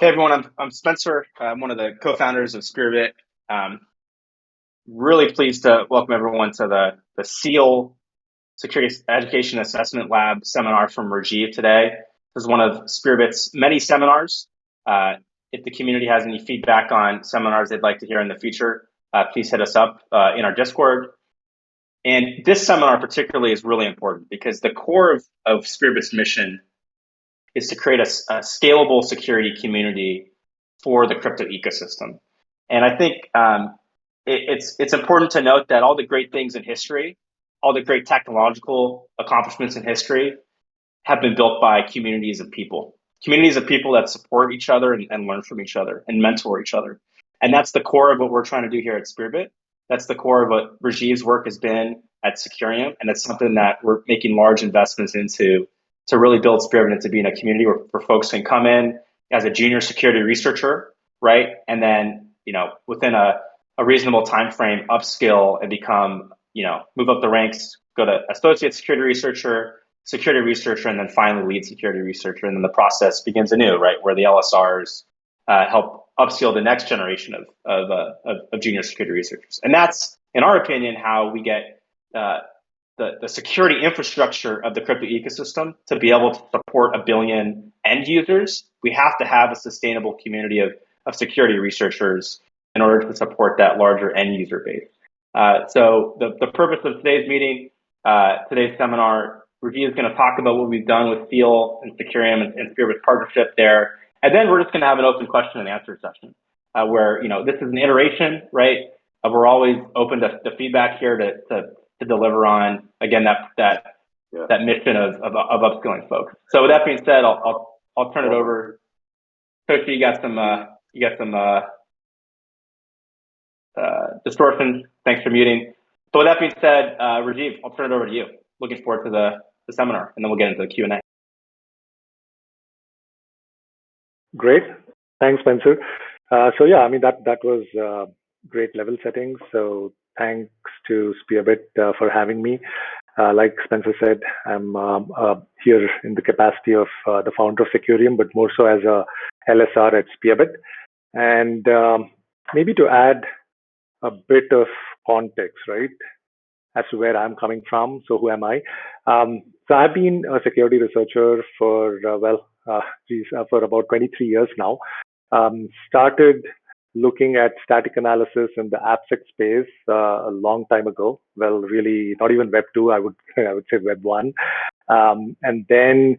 Hey everyone, I'm Spencer. I'm one of the co-founders of Spearbit. Really pleased to welcome everyone to the SEAL Security Education Assessment Lab seminar from Rajeev today. This is one of Spearbit's many seminars. If the community has any feedback on seminars they'd like to hear in the future, please hit us up in our Discord. And this seminar particularly is really important because the core of Spearbit's mission is to create a scalable security community for the crypto ecosystem. And I think it's important to note that all the great things in history, all the great technological accomplishments in history have been built by communities of people that support each other and learn from each other and mentor each other. And that's the core of what we're trying to do here at Spearbit. That's the core of what Rajeev's work has been at Secureum. And it's something that we're making large investments into to really build Spearbit into being a community where folks can come in as a junior security researcher, right? And then, within a reasonable time frame, upskill and become, move up the ranks, go to associate security researcher, and then finally lead security researcher. And then the process begins anew, right? Where the LSRs help upskill the next generation of junior security researchers. And that's, in our opinion, how we get the security infrastructure of the crypto ecosystem to be able to support 1 billion end users. We have to have a sustainable community of security researchers in order to support that larger end user base. So the purpose of today's meeting, today's seminar, Rajeev is going to talk about what we've done with SEAL and Secureum and Spearbit's partnership there. And then we're just going to have an open question and answer session where, this is an iteration, right? We're always open to feedback here to deliver on, again, that mission of upskilling folks. So with that being said, I'll turn it over. Coach, you got some distortion. Thanks for muting. So with that being said, Rajeev, I'll turn it over to you. Looking forward to the seminar, and then we'll get into the Q&A. Great. Thanks, Spencer. That was great level setting. So thanks to Spearbit for having me. Like Spencer said, I'm here in the capacity of the founder of Secureum, but more so as a LSR at Spearbit. And maybe to add a bit of context, right, as to where I'm coming from. So who am I? So I've been a security researcher for about 23 years now. Started looking at static analysis in the AppSec space a long time ago. Well, really, not even Web 2, I would say Web 1. And then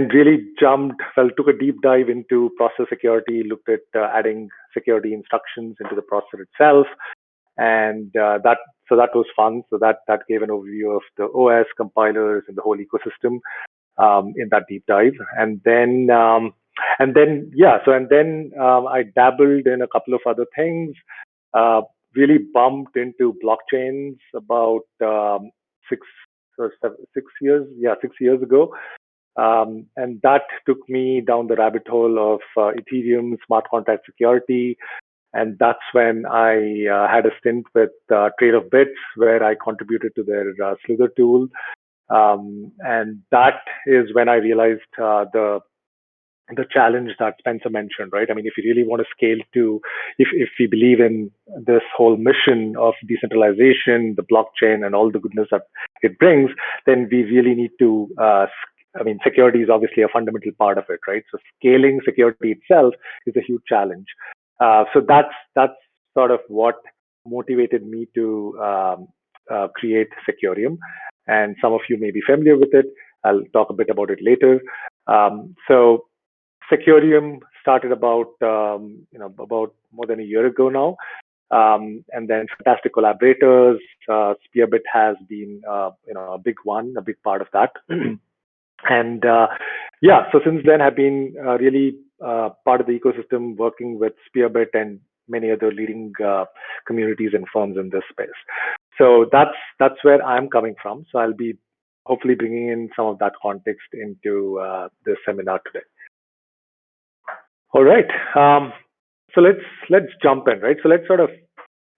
really took a deep dive into process security, looked at adding security instructions into the processor itself. And that was fun. So that gave an overview of the OS, compilers, and the whole ecosystem in that deep dive. And then I dabbled in a couple of other things, really bumped into blockchains about 6 years ago. And that took me down the rabbit hole of Ethereum, smart contract security. And that's when I had a stint with Trade of Bits, where I contributed to their Slither tool. And that is when I realized the challenge that Spencer mentioned, right? I mean, if you really want to scale to, if we believe in this whole mission of decentralization, the blockchain, and all the goodness that it brings, then we really need to, security is obviously a fundamental part of it, right? So scaling security itself is a huge challenge. So that's sort of what motivated me to create Secureum. And some of you may be familiar with it. I'll talk a bit about it later. So Secureum started about more than a year ago now, and then fantastic collaborators. Spearbit has been a big part of that, and so since then I've been really part of the ecosystem, working with Spearbit and many other leading communities and firms in this space. So that's where I'm coming from. So I'll be hopefully bringing in some of that context into this seminar today. All right. So let's jump in, right? So let's sort of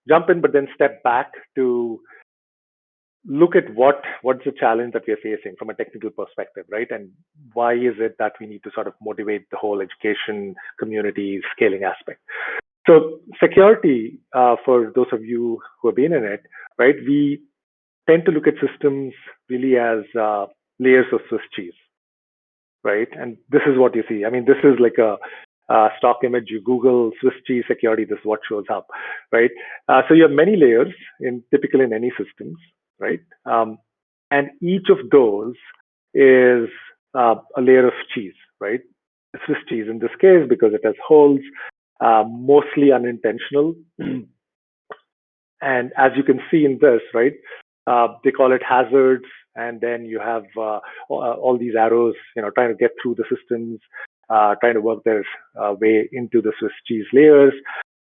jump in, but then step back to look at what's the challenge that we are facing from a technical perspective, right? And why is it that we need to sort of motivate the whole education community scaling aspect? So security, for those of you who have been in it, right? We tend to look at systems really as layers of Swiss cheese, right? And this is what you see. I mean, this is like a stock image. You Google Swiss cheese security, this is what shows up, right? So you have many layers in typically in any systems, right? And each of those is a layer of cheese, right? Swiss cheese in this case because it has holes, mostly unintentional. And as you can see in this, right, they call it hazards, and then you have all these arrows, trying to get through the systems, trying to work their way into the Swiss cheese layers.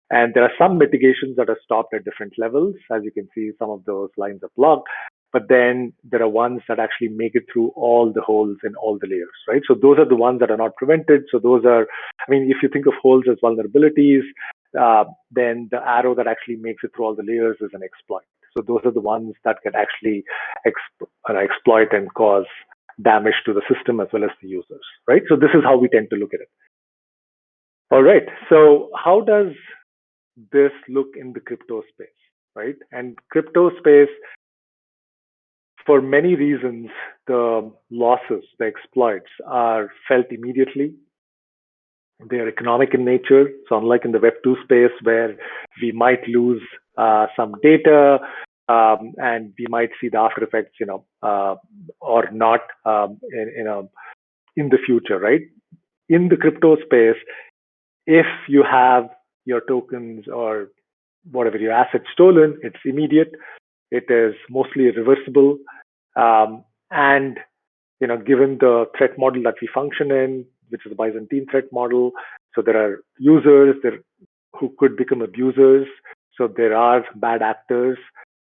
And there are some mitigations that are stopped at different levels. As you can see, some of those lines are blocked. But then there are ones that actually make it through all the holes in all the layers, right? So those are the ones that are not prevented. So those are, I mean, if you think of holes as vulnerabilities, then the arrow that actually makes it through all the layers is an exploit. So those are the ones that can actually exploit and cause damage to the system as well as the users, right? So this is how we tend to look at it. All right. So how does this look in the crypto space, right? And crypto space, for many reasons, the losses, the exploits are felt immediately. They're economic in nature. So unlike in the Web2 space where we might lose some data, and we might see the after effects, or not, in the future, right? In the crypto space, if you have your tokens or whatever your assets stolen, it's immediate. It is mostly reversible, and given the threat model that we function in, which is the Byzantine threat model, so there are users there who could become abusers. So there are bad actors,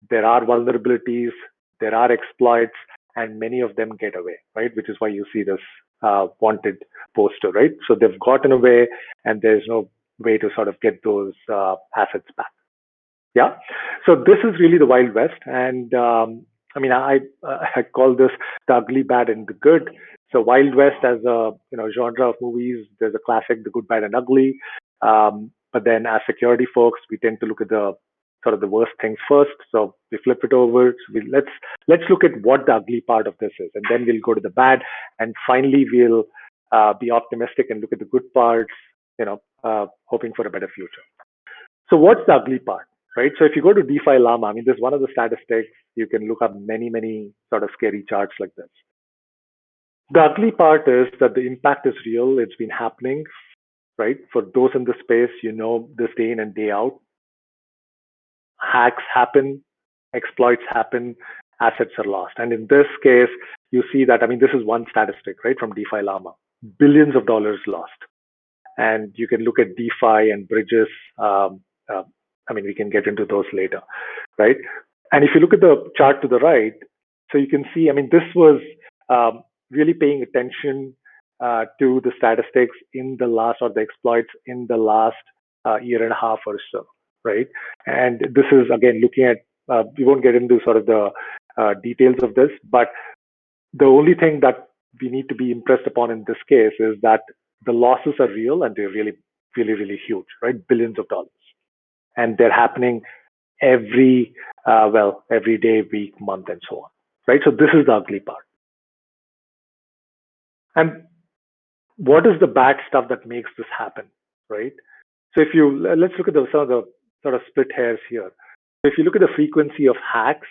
there are vulnerabilities, there are exploits, and many of them get away, right? Which is why you see this wanted poster, right? So they've gotten away, and there's no way to sort of get those assets back. Yeah. So this is really the Wild West, and I mean, I call this the ugly, bad, and the good. So Wild West as a genre of movies, there's a classic, the good, bad, and ugly. But then as security folks, we tend to look at the sort of the worst things first. So we flip it over. So let's look at what the ugly part of this is, and then we'll go to the bad, and finally we'll be optimistic and look at the good parts. Hoping for a better future. So what's the ugly part, right? So if you go to DeFi Llama, I mean, there's one of the statistics. You can look up many sort of scary charts like this. The ugly part is that the impact is real. It's been happening, right? For those in the space, this day in and day out. Hacks happen, exploits happen, assets are lost. And in this case, you see that, I mean, this is one statistic, right, from DeFi Llama. Billions of dollars lost. And you can look at DeFi and bridges. I mean, we can get into those later, right? And if you look at the chart to the right, so you can see, I mean, this was really paying attention to the statistics in the last, or the exploits in the last year and a half or so, right? And this is, again, looking at, we won't get into sort of the details of this, but the only thing that we need to be impressed upon in this case is that the losses are real, and they're really huge, right? Billions of dollars. And they're happening every day, week, month, and so on, right? So this is the ugly part. And what is the bad stuff that makes this happen, right? So let's look at some of the sort of split hairs here. So if you look at the frequency of hacks,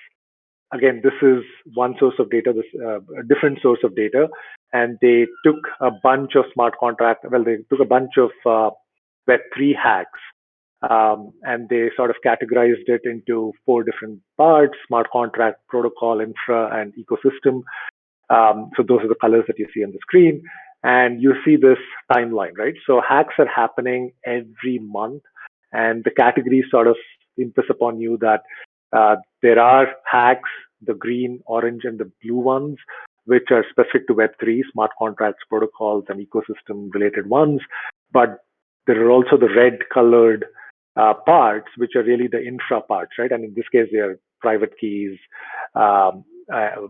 again, this is one source of data, a different source of data, and they took a bunch of smart contract. Well, they took a bunch of Web3 hacks, and they sort of categorized it into 4 different parts: smart contract, protocol, infra, and ecosystem. So those are the colors that you see on the screen, and you see this timeline, right? So hacks are happening every month, and the categories sort of impress upon you that there are hacks, the green, orange, and the blue ones, which are specific to Web3, smart contracts, protocols, and ecosystem related ones. But there are also the red colored parts, which are really the infra parts, right? And in this case, they are private keys, um, uh,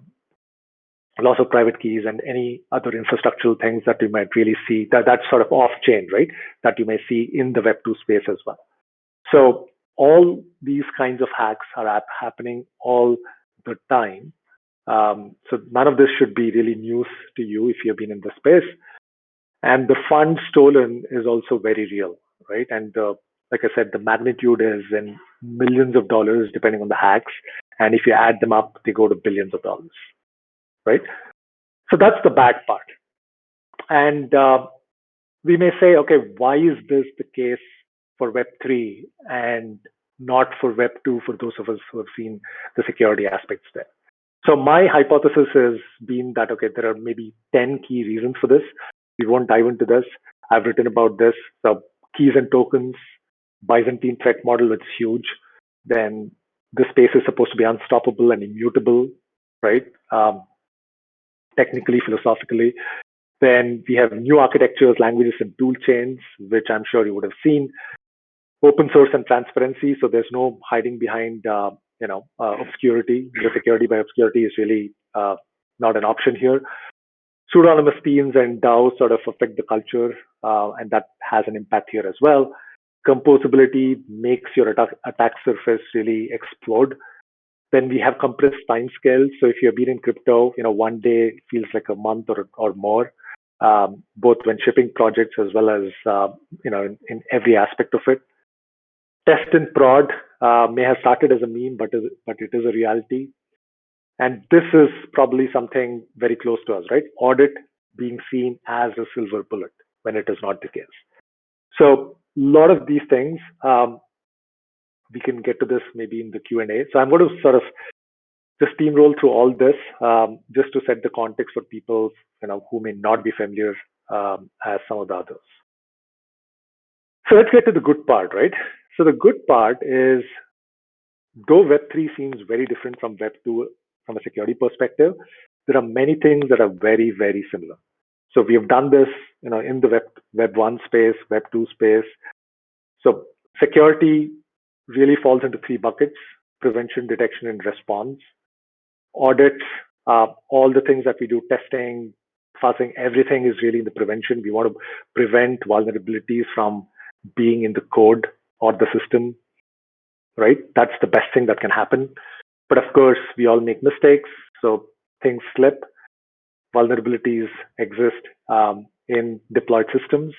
loss of private keys, and any other infrastructural things that you might really see that's sort of off chain, right? That you may see in the Web2 space as well. So all these kinds of hacks are happening all the time. So none of this should be really news to you if you've been in the space. And the fund stolen is also very real, right? And like I said, the magnitude is in millions of dollars depending on the hacks. And if you add them up, they go to billions of dollars, right? So that's the bad part. And we may say, okay, why is this the case for Web3 and not for Web2 for those of us who have seen the security aspects there? So my hypothesis has been that, okay, there are maybe 10 key reasons for this. We won't dive into this. I've written about this. So keys and tokens, Byzantine threat model, which is huge. Then the space is supposed to be unstoppable and immutable, right? Technically, philosophically. Then we have new architectures, languages, and tool chains, which I'm sure you would have seen. Open source and transparency, so there's no hiding behind, obscurity. The security by obscurity is really not an option here. Pseudonymous teams and DAOs sort of affect the culture, and that has an impact here as well. Composability makes your attack surface really explode. Then we have compressed timescales. So if you've been in crypto, one day feels like a month or more, both when shipping projects as well as in every aspect of it. Test and prod may have started as a meme, but it is a reality. And this is probably something very close to us, right? Audit being seen as a silver bullet when it is not the case. So a lot of these things, we can get to this maybe in the Q&A. So I'm going to sort of just steamroll through all this just to set the context for people who may not be familiar as some of the others. So let's get to the good part, right? So the good part is, though Web3 seems very different from Web2 from a security perspective, there are many things that are very, very similar. So we have done this, in the Web1 space, Web2 space. So security really falls into three buckets: prevention, detection, and response. Audits, all the things that we do, testing, fuzzing, everything is really in the prevention. We want to prevent vulnerabilities from being in the code or the system, right? That's the best thing that can happen. But of course, we all make mistakes, so things slip. Vulnerabilities exist in deployed systems,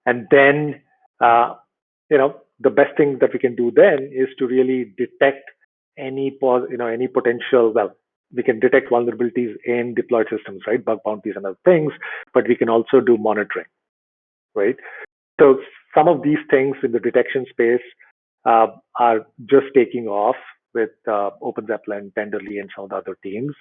and then the best thing that we can do then is to really detect any potential. Well, we can detect vulnerabilities in deployed systems, right? Bug bounties and other things, but we can also do monitoring, right? So some of these things in the detection space are just taking off with OpenZeppelin, Tenderly, and some of the other teams.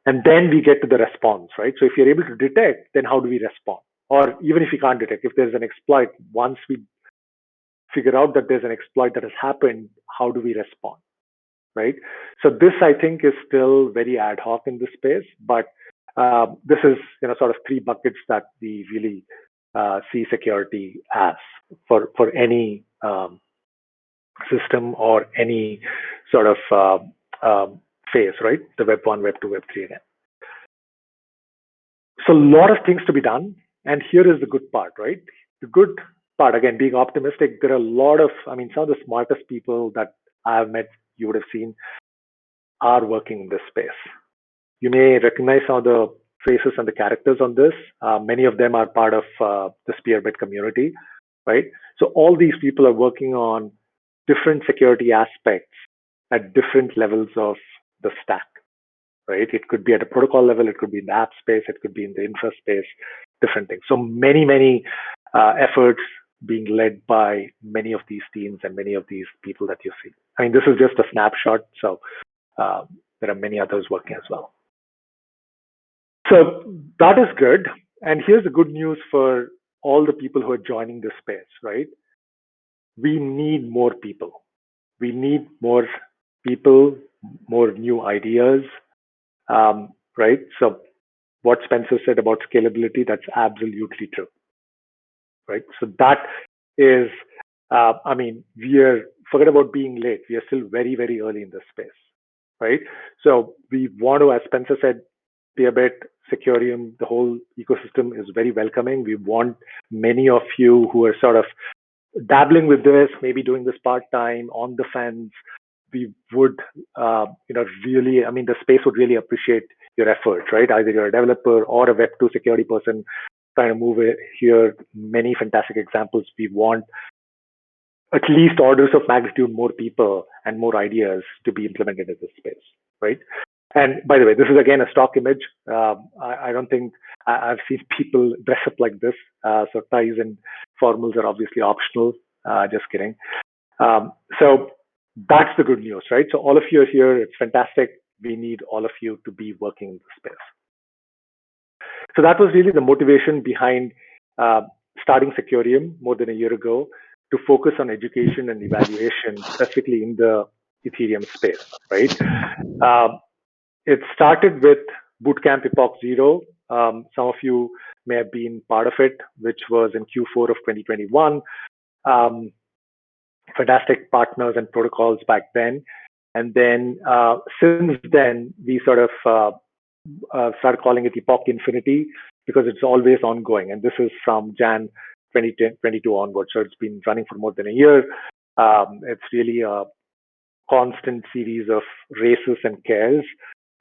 And then we get to the response, right? So if you're able to detect, then how do we respond? Or even if you can't detect, if there's an exploit, once we figure out that there's an exploit that has happened, how do we respond, right? So this, I think, is still very ad hoc in this space, but this is sort of three buckets that we really see security as for any system or any sort of phase, right? The Web1, Web2, Web3 again. So a lot of things to be done. And here is the good part, right? The good part, again, being optimistic, there are a lot of, some of the smartest people that I have met, you would have seen, are working in this space. You may recognize some of the faces and the characters on this. Many of them are part of the Spearbit community, right? So all these people are working on different security aspects at different levels of the stack, right? It could be at a protocol level, it could be in the app space, it could be in the infra space, different things. So many efforts being led by many of these teams and many of these people that you see. This is just a snapshot, so there are many others working as well. So that is good. And here's the good news for all the people who are joining this space, right? We need more people. We need more people, more new ideas, right? So what Spencer said about scalability, that's absolutely true, right? So that is, forget about being late. We are still very, very early in this space, right? So we want to, as Spencer said, Spearbit, Secureum, the whole ecosystem is very welcoming. We want many of you who are sort of dabbling with this, maybe doing this part time on the fence. We would, really, I mean, the space would really appreciate your effort, right? Either you're a developer or a Web2 security person trying to move it here. Many fantastic examples. We want at least orders of magnitude more people and more ideas to be implemented in this space, right? And by the way, this is again a stock image. I don't think I've seen people dress up like this. So ties and formals are obviously optional. Just kidding. So that's the good news, right? So all of you are here. It's fantastic. We need all of you to be working in the space. So that was really the motivation behind starting Secureum more than a year ago, to focus on education and evaluation, specifically in the Ethereum space, right? It started with Bootcamp Epoch Zero. Some of you may have been part of it, which was in Q4 of 2021. Fantastic partners and protocols back then. And then since then, we sort of started calling it Epoch Infinity, because it's always ongoing. And this is from Jan 2022 onwards. So it's been running for more than a year. It's really a constant series of races and cares.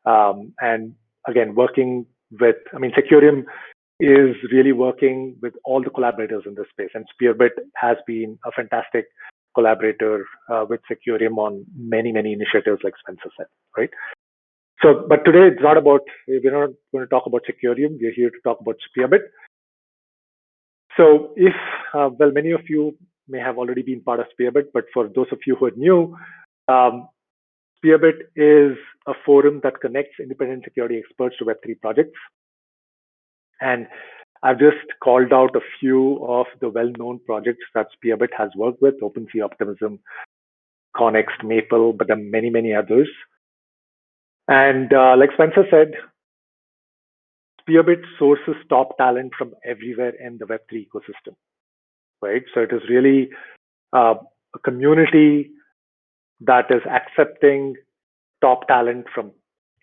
And again, working with, I mean, Secureum is really working with all the collaborators in this space. And Spearbit has been a fantastic collaborator with Secureum on many, many initiatives, like Spencer said, right? So, but today it's not about, we're not going to talk about Secureum. We're here to talk about Spearbit. So if, well, many of you may have already been part of Spearbit, but for those of you who are new, Spearbit is a forum that connects independent security experts to Web3 projects. And I've just called out a few of the well-known projects that Spearbit has worked with: OpenSea Optimism, Connext, Maple, but there are many, many others. And like Spencer said, Spearbit sources top talent from everywhere in the Web3 ecosystem, right? So it is really a community that is accepting top talent from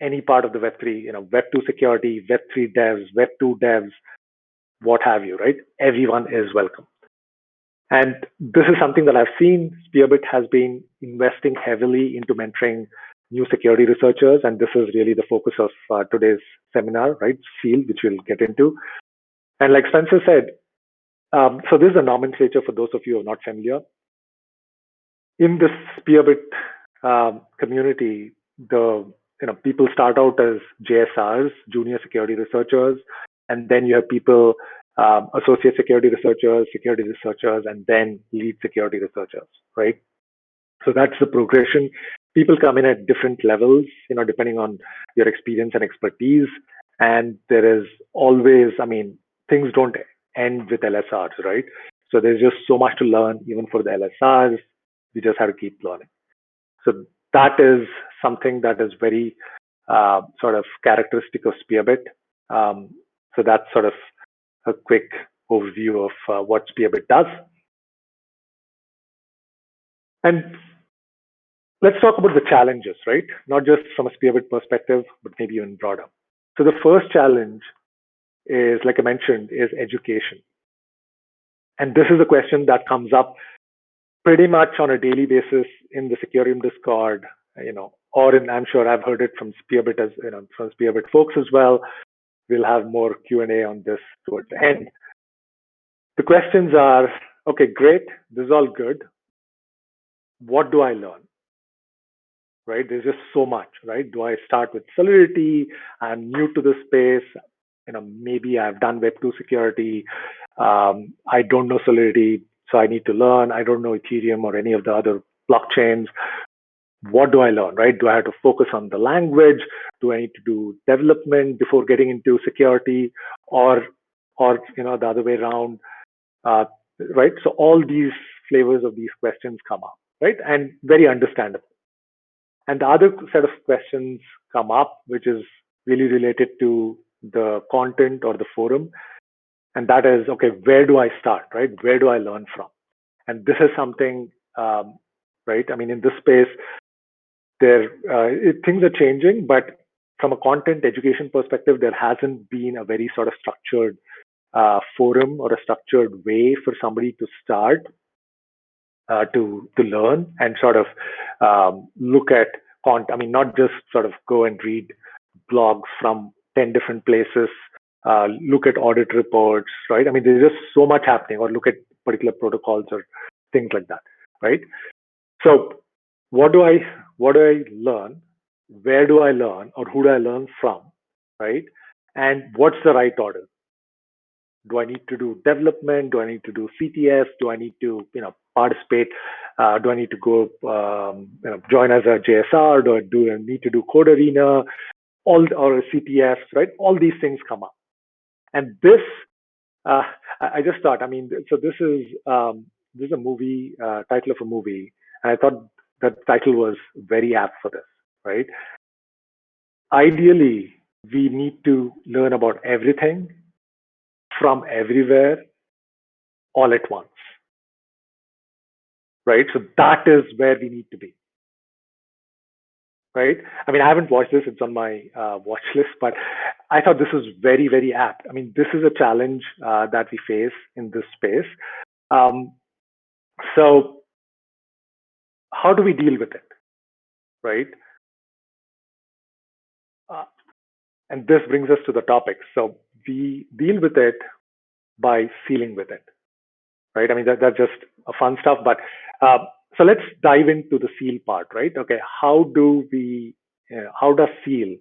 any part of the Web3, Web2 security, Web3 devs, Web2 devs, what have you, right? Everyone is welcome. And this is something that I've seen. Spearbit has been investing heavily into mentoring new security researchers, and this is really the focus of today's seminar, right? Field, which we'll get into. And like Spencer said, so this is a nomenclature for those of you who are not familiar. In this Spearbit community, people start out as JSRs, junior security researchers, and then you have people, associate security researchers, and then lead security researchers, right? So that's the progression. People come in at different levels, depending on your experience and expertise. And there is always, I mean, things don't end with LSRs, right? So there's just so much to learn, even for the LSRs. We just have to keep learning. So that is something that is very sort of characteristic of Spearbit. So that's sort of a quick overview of what Spearbit does. And let's talk about the challenges, right? Not just from a Spearbit perspective, but maybe even broader. So the first challenge is, like I mentioned, is education. And this is a question that comes up pretty much on a daily basis in the Secureum Discord, I'm sure I've heard it from Spearbit from Spearbit folks as well. We'll have more Q&A on this towards the end. The questions are, okay, great, this is all good. What do I learn? Right? There's just so much, right? Do I start with Solidity? I'm new to the space. Maybe I've done Web2 security. I don't know Solidity, so I need to learn. I don't know Ethereum or any of the other blockchains. What do I learn, right? Do I have to focus on the language? Do I need to do development before getting into security, or the other way around, right? So all these flavors of these questions come up, right? And very understandable. And the other set of questions come up, which is really related to the content or the forum. And that is, okay, where do I start, right? Where do I learn from? And this is something, right? I mean, in this space, things are changing, but from a content education perspective, there hasn't been a very sort of structured forum or a structured way for somebody to start to learn and sort of look at content. I mean, not just sort of go and read blogs from 10 different places, look at audit reports, right? I mean, there's just so much happening, or look at particular protocols or things like that, right? So what do I learn? Where do I learn, or who do I learn from, right? And what's the right order? Do I need to do development? Do I need to do CTS? Do I need to participate? Do I need to go join as a JSR? Do I need to do Code Arena? Or CTS, right? All these things come up, and this I just thought. I mean, so this is a movie title of a movie, and I thought that title was very apt for this, right? Ideally, we need to learn about everything from everywhere all at once, right? So that is where we need to be, right? I mean, I haven't watched this; it's on my watch list, but I thought this was very, very apt. I mean, this is a challenge that we face in this space. Um, so, how do we deal with it, right? Uh, and this brings us to the topic. So, we deal with it by feeling with it, right? I mean, that's just a fun stuff. But uh, so let's dive into the feel part, right? Okay, how does feel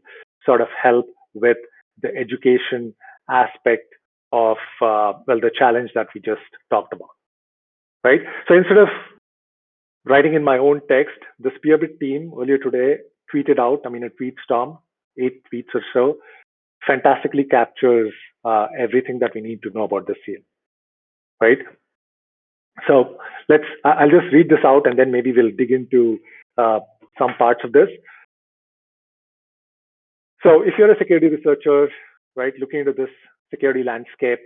sort of help with the education aspect of the challenge that we just talked about, right? So instead of writing in my own text, the Spearbit team earlier today tweeted out, I mean, a tweet storm, 8 tweets or so, fantastically captures everything that we need to know about this field, right? So I'll just read this out and then maybe we'll dig into uh, some parts of this. So if you're a security researcher, right, looking into this security landscape,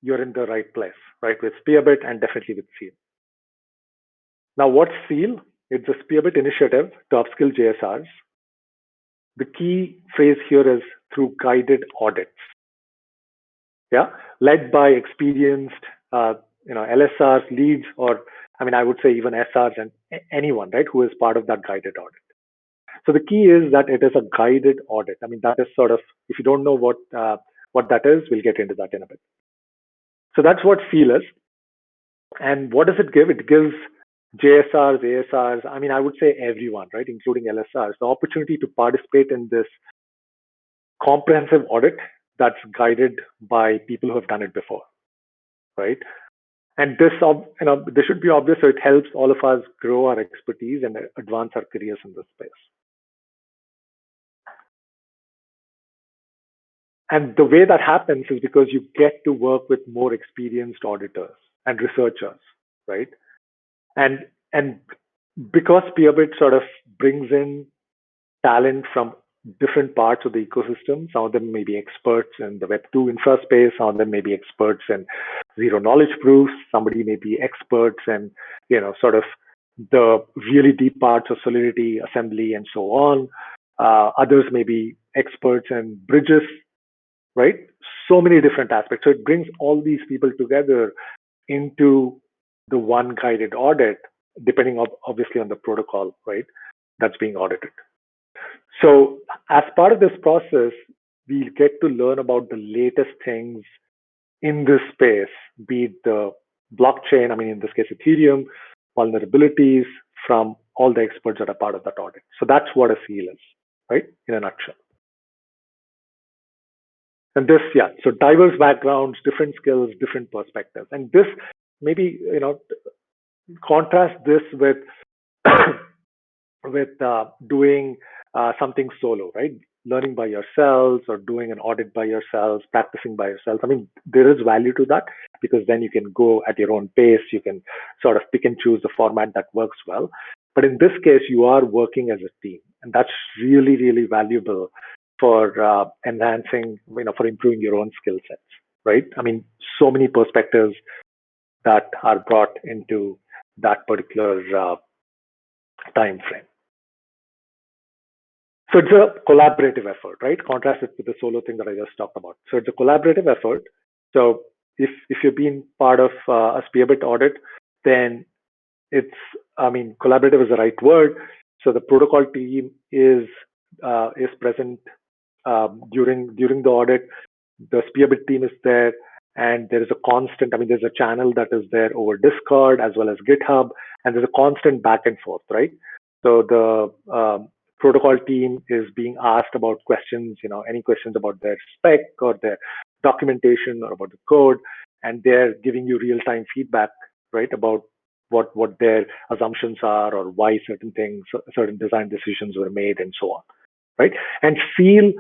you're in the right place, right, with Spearbit and definitely with Seal. Now, what's Seal? It's a Spearbit initiative to upskill JSRs. The key phrase here is through guided audits, yeah, led by experienced, LSRs, leads, or I mean, I would say even SRs and anyone, right, who is part of that guided audit. So the key is that it is a guided audit. I mean, that is sort of, if you don't know what that is, we'll get into that in a bit. So that's what Seal is. And what does it give? It gives JSRs, ASRs, I mean, I would say everyone, right, including LSRs, the opportunity to participate in this comprehensive audit that's guided by people who have done it before, right? And this should be obvious, so it helps all of us grow our expertise and advance our careers in this space. And the way that happens is because you get to work with more experienced auditors and researchers, right? And because Peerbit sort of brings in talent from different parts of the ecosystem, some of them may be experts in the Web2 infra space, some of them may be experts in zero knowledge proofs, somebody may be experts in, sort of the really deep parts of Solidity, assembly, and so on. Others may be experts in bridges, right? So many different aspects. So it brings all these people together into the one guided audit, depending obviously on the protocol, right, that's being audited. So as part of this process, we get to learn about the latest things in this space, be it the blockchain, I mean, in this case, Ethereum, vulnerabilities from all the experts that are part of that audit. So that's what a seal is, right, in a nutshell. And this, yeah, so diverse backgrounds, different skills, different perspectives. And this maybe, contrast this with doing something solo, right? Learning by yourselves or doing an audit by yourselves, practicing by yourself. I mean, there is value to that because then you can go at your own pace. You can sort of pick and choose the format that works well. But in this case, you are working as a team, and that's really, really valuable for enhancing, for improving your own skill sets, right? I mean, so many perspectives that are brought into that particular time frame. So it's a collaborative effort, right? Contrast it with the solo thing that I just talked about. So it's a collaborative effort. So if you've been part of a Spearbit audit, then it's, I mean, collaborative is the right word. So the protocol team is present during the audit. The Spearbit team is there, and there is a constant. I mean, there's a channel that is there over Discord as well as GitHub, and there's a constant back and forth, right? So the protocol team is being asked about questions, any questions about their spec or their documentation or about the code, and they're giving you real-time feedback, right, about what their assumptions are or why certain things, certain design decisions were made, and so on, right? And Seal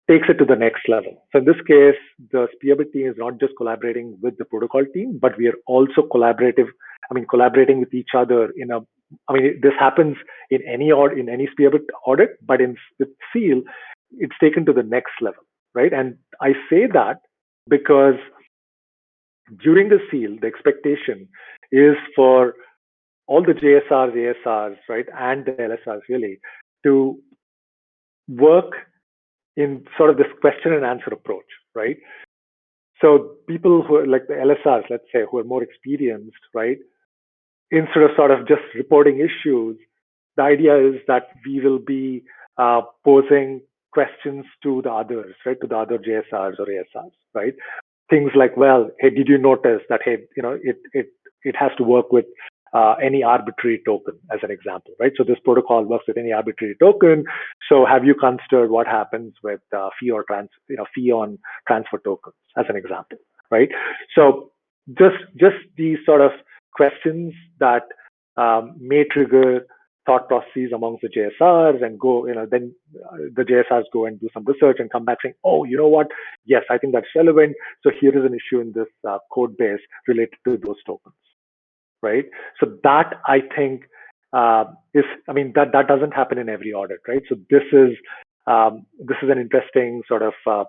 takes it to the next level. So in this case, the Spearbit team is not just collaborating with the protocol team, but we are also collaborating with each other this happens in any Spearbit audit, but with Seal, it's taken to the next level, right? And I say that because during the Seal, the expectation is for all the JSRs, ASRs, right, and the LSRs really to work in sort of this question and answer approach, right? So people who are like the LSRs, let's say, who are more experienced, right, instead of sort of just reporting issues, the idea is that we will be posing questions to the others, right, to the other JSRs or ASRs, right? Things like, well, hey, did you notice that, hey, it has to work with any arbitrary token, as an example, right? So this protocol works with any arbitrary token. So have you considered what happens with fee on transfer tokens, as an example, right? So just these sort of questions that may trigger thought processes amongst the JSRs and then the JSRs go and do some research and come back saying, oh, you know what? Yes, I think that's relevant. So here is an issue in this code base related to those tokens, right? So that I think that doesn't happen in every audit, right? So this is an interesting sort of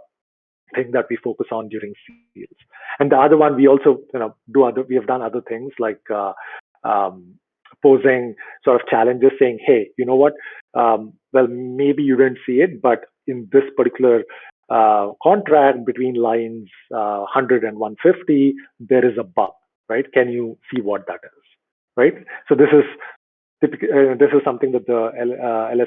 thing that we focus on during Seals. And the other one, we also we have done other things like posing sort of challenges, saying, hey, you know what? Well, maybe you didn't see it, but in this particular contract between lines 100 and 150, there is a bug, right? Can you see what that is, right? So this is something that the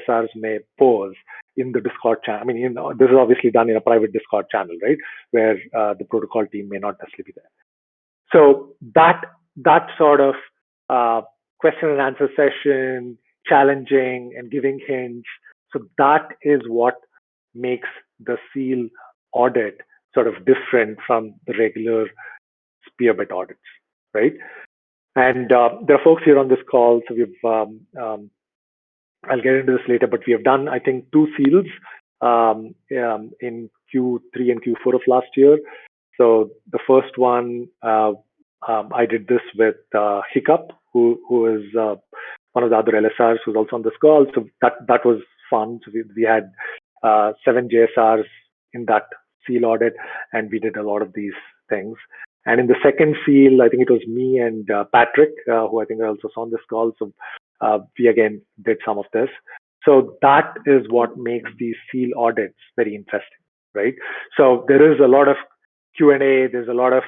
LSRs may pose in the Discord channel. I mean, this is obviously done in a private Discord channel, right, where the protocol team may not necessarily be there. So that sort of question and answer session, challenging and giving hints. So that is what makes the Seal audit sort of different from the regular Spearbit audits, right? And there are folks here on this call, so we've I'll get into this later, but we have done, I think, 2 Seals in Q3 and Q4 of last year. So the first one, I did this with Hiccup, who is one of the other LSRs who's also on this call. So that was fun. So we had 7 JSRs in that Seal audit, and we did a lot of these things. And in the second Seal, I think it was me and Patrick, who I think I also saw on this call. So we again did some of this. So that is what makes these Seal audits very interesting, right? So there is a lot of Q&A. There's a lot of,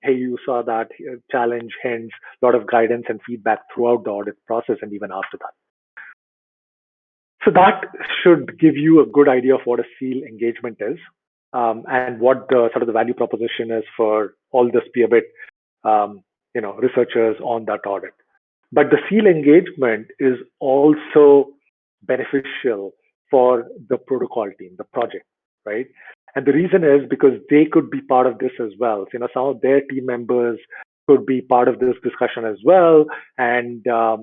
hey, you saw that, challenge, hints, a lot of guidance and feedback throughout the audit process and even after that. So that should give you a good idea of what a Seal engagement is, and what the sort of the value proposition is for all the Spearbit researchers on that audit. But the Seal engagement is also beneficial for the protocol team, the project, right? And the reason is because they could be part of this as well. So, some of their team members could be part of this discussion as well. And I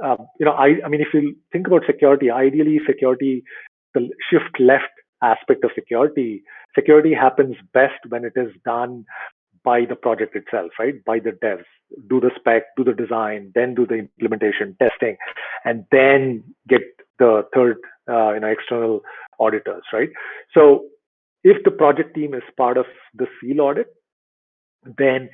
mean, if you think about security, ideally security, the shift left aspect of security happens best when it is done by the project itself, right? By the devs, do the spec, do the design, then do the implementation, testing, and then get the third, external auditors, right? So if the project team is part of the Seal audit, then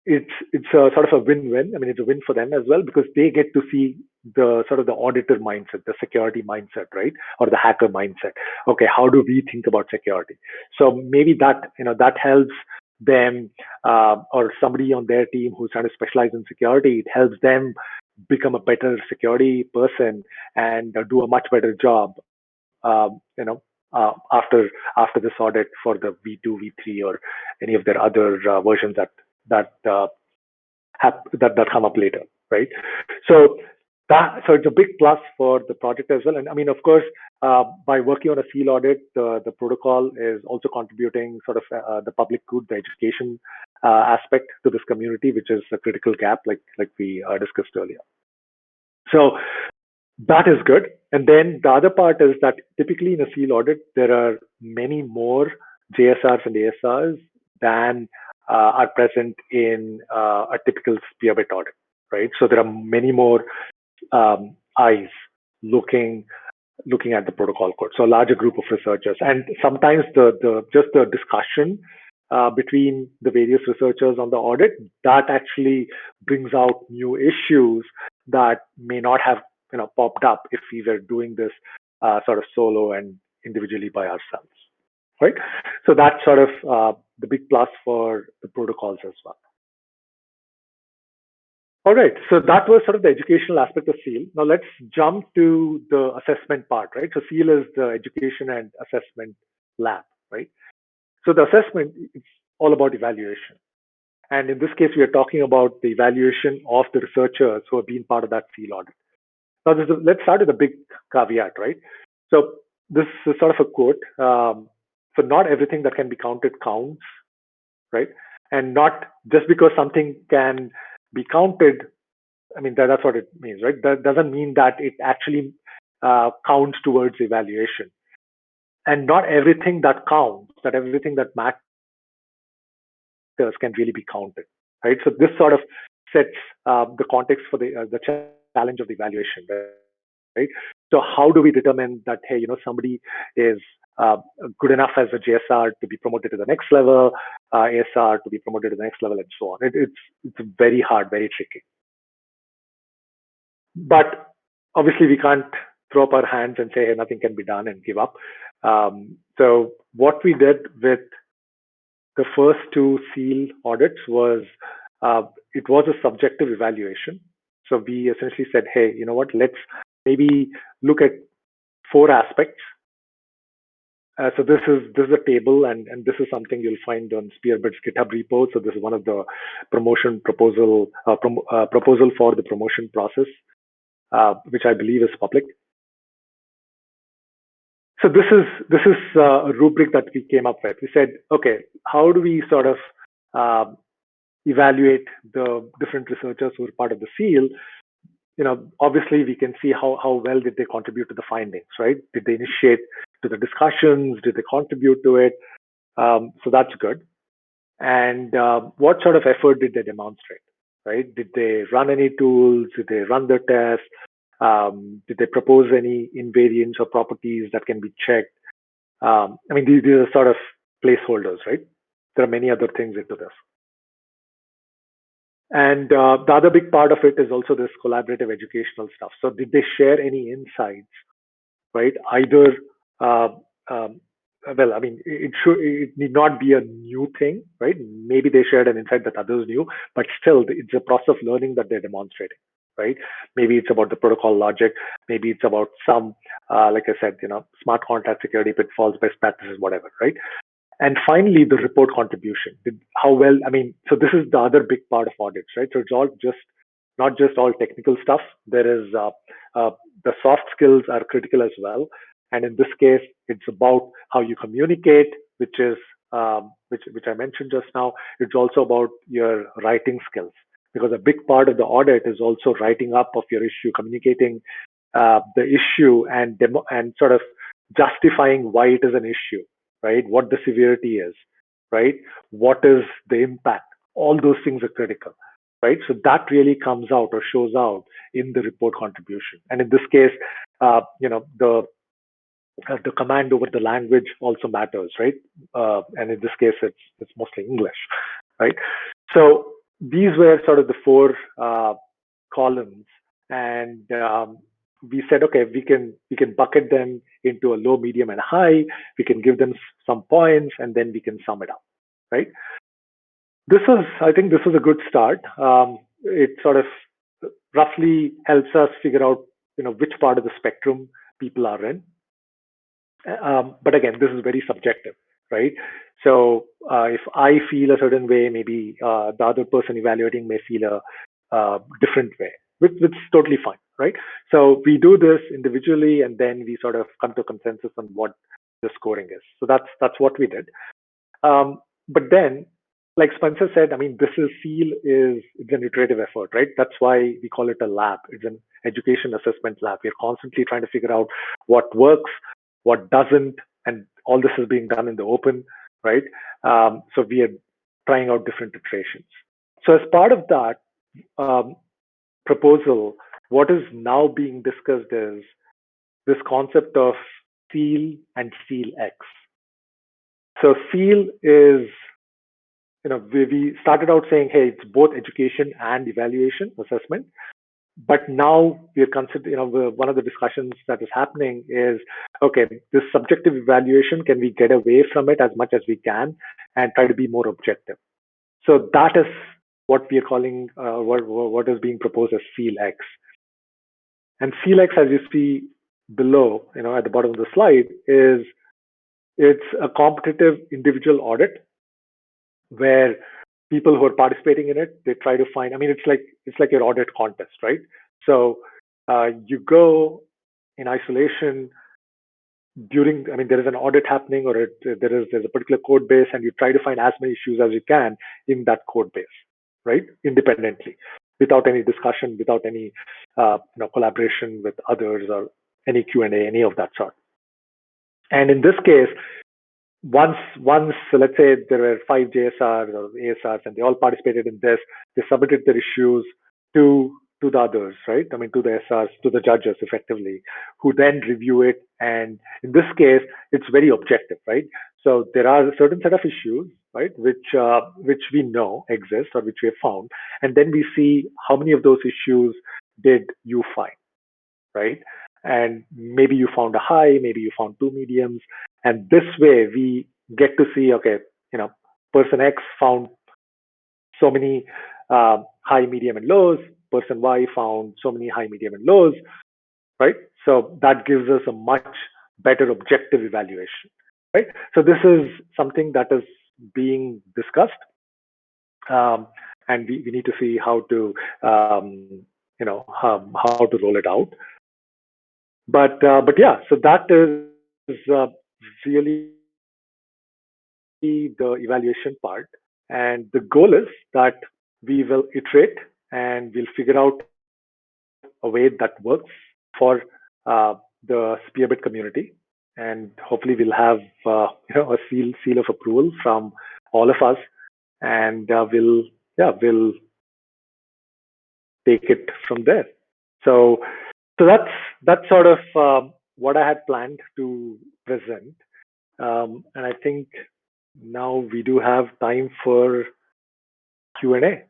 it's a sort of a win-win. I mean, it's a win for them as well because they get to see the sort of the auditor mindset, the security mindset, right? Or the hacker mindset. Okay, how do we think about security? So maybe that, that helps them, or somebody on their team who's trying to specialize in security, it helps them become a better security person and do a much better job, after this audit for the V2, V3, or any of their other versions that that come up later, right? So so it's a big plus for the project as well. And I mean, of course, by working on a seal audit, the protocol is also contributing sort of the public good, the education aspect to this community, which is a critical gap, like we discussed earlier. So that is good. And then the other part is that typically in a seal audit, there are many more JSRs and ASRs than are present in a typical Spearbit audit, right? So there are many more eyes looking at the protocol code. So a larger group of researchers, and sometimes the just the discussion between the various researchers on the audit, that actually brings out new issues that may not have popped up if we were doing this sort of solo and individually by ourselves, right? So that's sort of the big plus for the protocols as well. All right, so that was sort of the educational aspect of SEAL. Now let's jump to the assessment part, right? So SEAL is the education and assessment lab, right? So the assessment, it's all about evaluation. And in this case, we are talking about the evaluation of the researchers who have been part of that SEAL audit. Now, let's start with a big caveat, right? So this is sort of a quote. So not everything that can be counted counts, right? And not just because something can be counted, I mean, that's what it means, right? That doesn't mean that it actually counts towards evaluation. And not everything that counts, that everything that matters can really be counted, right? So this sort of sets the context for the challenge of the evaluation, right? So how do we determine that, hey, somebody is good enough as a JSR to be promoted to the next level, ASR to be promoted to the next level, and so on? It's very hard, very tricky. But obviously, we can't throw up our hands and say, hey, nothing can be done and give up. So what we did with the first two SEAL audits was it was a subjective evaluation. So we essentially said, hey, you know what? Let's maybe look at 4 aspects. So this is a table, and this is something you'll find on Spearbit's GitHub repo. So this is one of the promotion proposal for the promotion process, which I believe is public. So this is a rubric that we came up with. We said, okay, how do we sort of evaluate the different researchers who are part of the SEAL? Obviously we can see how well did they contribute to the findings, right? Did they initiate to the discussions? Did they contribute to it? So that's good. And what sort of effort did they demonstrate, right? Did they run any tools? Did they run the tests? Did they propose any invariants or properties that can be checked? I mean, these are sort of placeholders, right? There are many other things into this. And the other big part of it is also this collaborative educational stuff. So did they share any insights, right? Either, well, I mean, it need not be a new thing, right? Maybe they shared an insight that others knew, but still it's a process of learning that they're demonstrating, right? Maybe it's about the protocol logic. Maybe it's about some, like I said, smart contract security pitfalls, best practices, whatever, right? And finally, the report contribution. How well, I mean, so this is the other big part of audits, right? So it's all not just all technical stuff. There is the soft skills are critical as well. And in this case, it's about how you communicate, which is which I mentioned just now. It's also about your writing skills, because a big part of the audit is also writing up of your issue, communicating the issue, and sort of justifying why it is an issue, right? What the severity is, right? What is the impact? All those things are critical, right? So that really comes out or shows out in the report contribution. And in this case, the command over the language also matters, right? And in this case, it's mostly English, right? So these were sort of the 4 columns and we said, okay, we can bucket them into a low, medium, and high. We can give them some points, and then we can sum it up, right? I think this was a good start. It sort of roughly helps us figure out, which part of the spectrum people are in. But again, this is very subjective, right? So if I feel a certain way, maybe the other person evaluating may feel a different way, which is totally fine, right? So we do this individually, and then we sort of come to a consensus on what the scoring is. So that's what we did. But then, like Spencer said, I mean, it's an iterative effort, right? That's why we call it a lab. It's an education assessment lab. We're constantly trying to figure out what works, what doesn't, and all this is being done in the open, right? So we are trying out different iterations. So as part of that proposal, what is now being discussed is this concept of seal and seal X. So seal is, we started out saying, hey, it's both education and evaluation assessment. But now we're considering, one of the discussions that is happening is, okay, this subjective evaluation, can we get away from it as much as we can and try to be more objective? So that is what we are calling, what is being proposed as Seal X. And Seal X, as you see below, at the bottom of the slide, it's a competitive individual audit where people who are participating in it, they try to find, I mean, it's like your audit contest, right? So you go in isolation there is an audit happening, or there's a particular code base, and you try to find as many issues as you can in that code base, right? Independently, without any discussion, without any collaboration with others or any Q&A, any of that sort. And in this case, once let's say there were 5 JSRs or ASRs and they all participated in this, they submitted their issues to the others, right? I mean, to the SRs, to the judges effectively, who then review it. And in this case, it's very objective, right? So there are a certain set of issues, right, which we know exist or which we have found. And then we see how many of those issues did you find, right? And maybe you found a high, maybe you found 2 mediums. And this way we get to see, okay, person X found so many high, medium, and lows. Person Y found so many high, medium, and lows, right? So that gives us a much better objective evaluation, right? So this is something that is being discussed, and we need to see how to how to roll it out. But yeah, so that is really the evaluation part. And the goal is that we will iterate and we'll figure out a way that works for the Spearbit community. And hopefully we'll have a seal of approval from all of us, and we'll take it from there. So that's sort of what I had planned to present. And I think now we do have time for Q&A.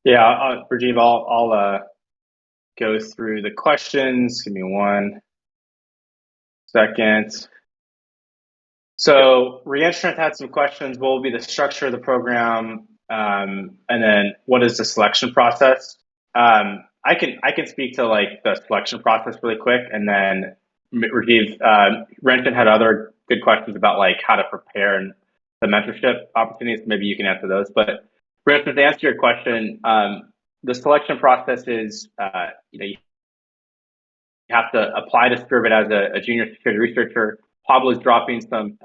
Yeah, Rajeev, I'll go through the questions. Give me 1 second. So Reentrant had some questions. What will be the structure of the program? And then what is the selection process? I can speak to like the selection process really quick, and then Rajeev, Reentrant had other good questions about like how to prepare and the mentorship opportunities. Maybe you can answer those. But Reentrant, to answer your question, the selection process is you have to apply to Spearbit as a junior security researcher. Pablo's dropping some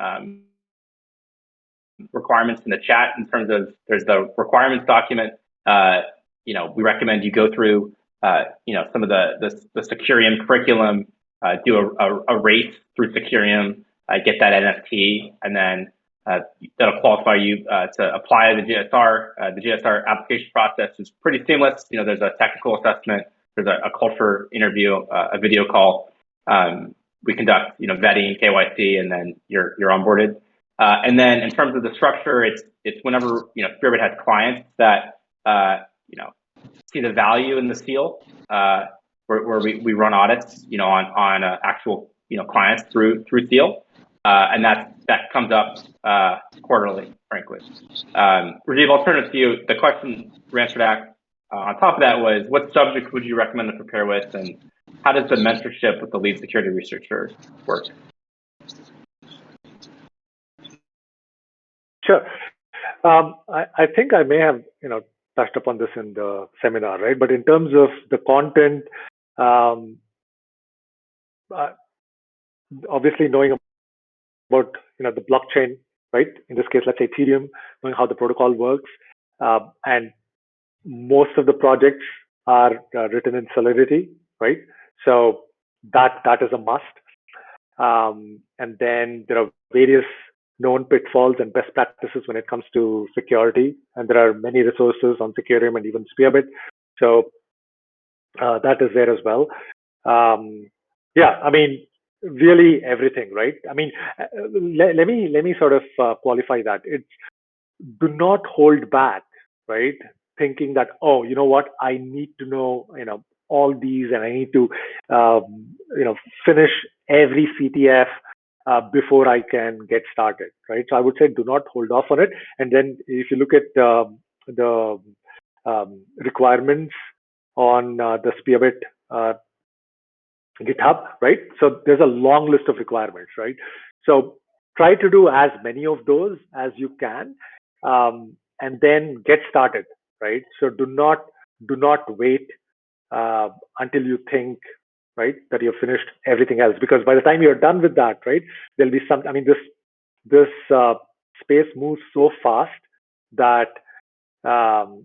requirements in the chat in terms of there's the requirements document. We recommend you go through some of the Secureum curriculum, do a race through Secureum, get that NFT, and then that'll qualify you to apply the GSR. The GSR application process is pretty seamless. There's a technical assessment, there's a culture interview, a video call. We conduct vetting, KYC, and then you're onboarded. And then in terms of the structure, it's whenever Spearbit has clients that see the value in the seal, where we run audits, on actual, clients through seal. And that comes up quarterly, frankly. Rajeev, I'll turn it to you. The question for answer back on top of that was, what subjects would you recommend to prepare with, and how does the mentorship with the lead security researcher work? Sure. I think I may have touched upon this in the seminar, right? But in terms of the content, obviously knowing about the blockchain, right? In this case, let's say Ethereum, knowing how the protocol works, and most of the projects are written in Solidity, right? So that is a must. And then there are various known pitfalls and best practices when it comes to security, and there are many resources on Secureum and even Spearbit. So that is there as well. Yeah, I mean, really everything, right? I mean, let me sort of qualify that. It's do not hold back, right? Thinking that, oh, you know what, I need to know, all these, and I need to, finish every CTF before I can get started, right? So I would say do not hold off on it. And then if you look at the requirements on the Spearbit GitHub, right? So there's a long list of requirements, right? So try to do as many of those as you can, and then get started, right? So do not wait until you think, right, that you've finished everything else, because by the time you're done with that, right, there'll be some. I mean, this space moves so fast that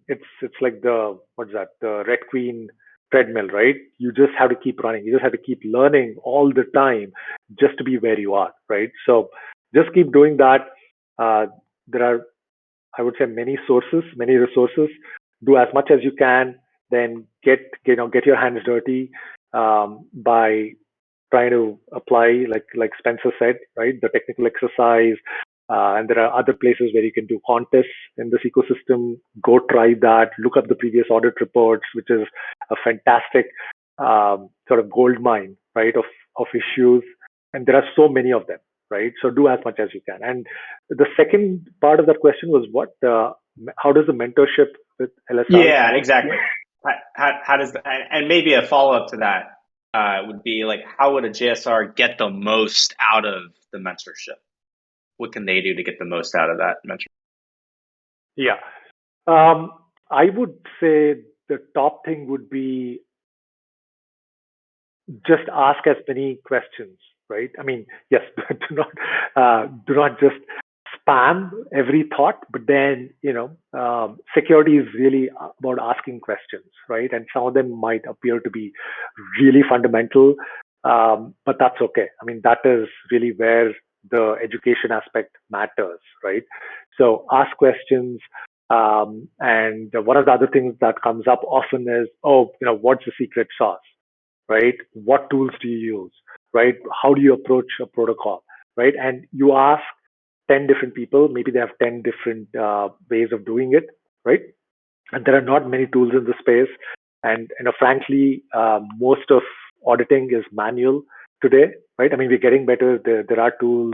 it's like the Red Queen treadmill, right? You just have to keep running. You just have to keep learning all the time just to be where you are, right? So just keep doing that. There are, I would say, many sources, many resources. Do as much as you can. Then get your hands dirty by trying to apply, like Spencer said, right? The technical exercise. And there are other places where you can do contests in this ecosystem. Go try that. Look up the previous audit reports, which is a fantastic sort of gold mine, right, of issues. And there are so many of them, right? So do as much as you can. And the second part of that question was what? How does the mentorship with LSR? Yeah, exactly. How does and maybe a follow up to that would be like, how would a JSR get the most out of the mentorship? What can they do to get the most out of that mentorship? Yeah, I would say the top thing would be just ask as many questions, right? I mean, yes, do not just spam every thought, but then security is really about asking questions, right? And some of them might appear to be really fundamental, but that's okay. I mean, that is really where the education aspect matters, right? So ask questions. And one of the other things that comes up often is, oh, what's the secret sauce, right? What tools do you use, right? How do you approach a protocol, right? And you ask 10 different people, maybe they have 10 different ways of doing it, right? And there are not many tools in the space. And frankly, most of auditing is manual today, right? I mean, we're getting better. There are tools.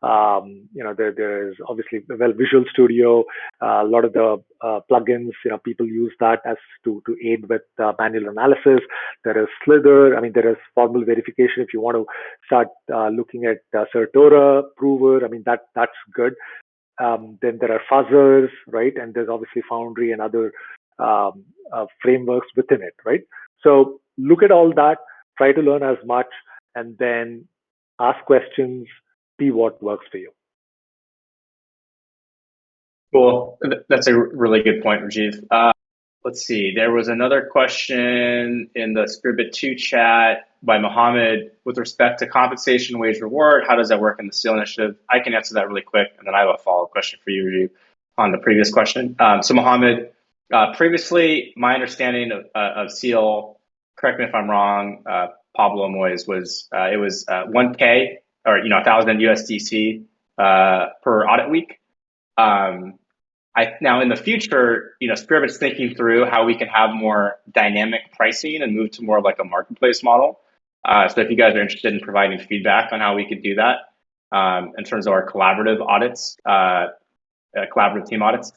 There is obviously Visual Studio. A lot of the plugins, people use that as to aid with manual analysis. There is Slither. I mean, there is formal verification if you want to start looking at Certora, Prover. I mean, that's good. Then there are fuzzers, right? And there's obviously Foundry and other frameworks within it, right? So look at all that, try to learn as much, and then ask questions, see what works for you. Cool. That's a really good point, Rajeev. Let's see. There was another question in the Spearbit 2 chat by Mohammed with respect to compensation, wage, reward. How does that work in the SEAL initiative? I can answer that really quick, and then I have a follow-up question for you, Rajeev, on the previous question. So Mohammed, previously, my understanding of SEAL, correct me if I'm wrong, Pablo Moyes, was it was 1K or 1,000 USDC per audit week. Now in the future, Spearbit's thinking through how we can have more dynamic pricing and move to more like a marketplace model. So if you guys are interested in providing feedback on how we could do that in terms of our collaborative audits, collaborative team audits,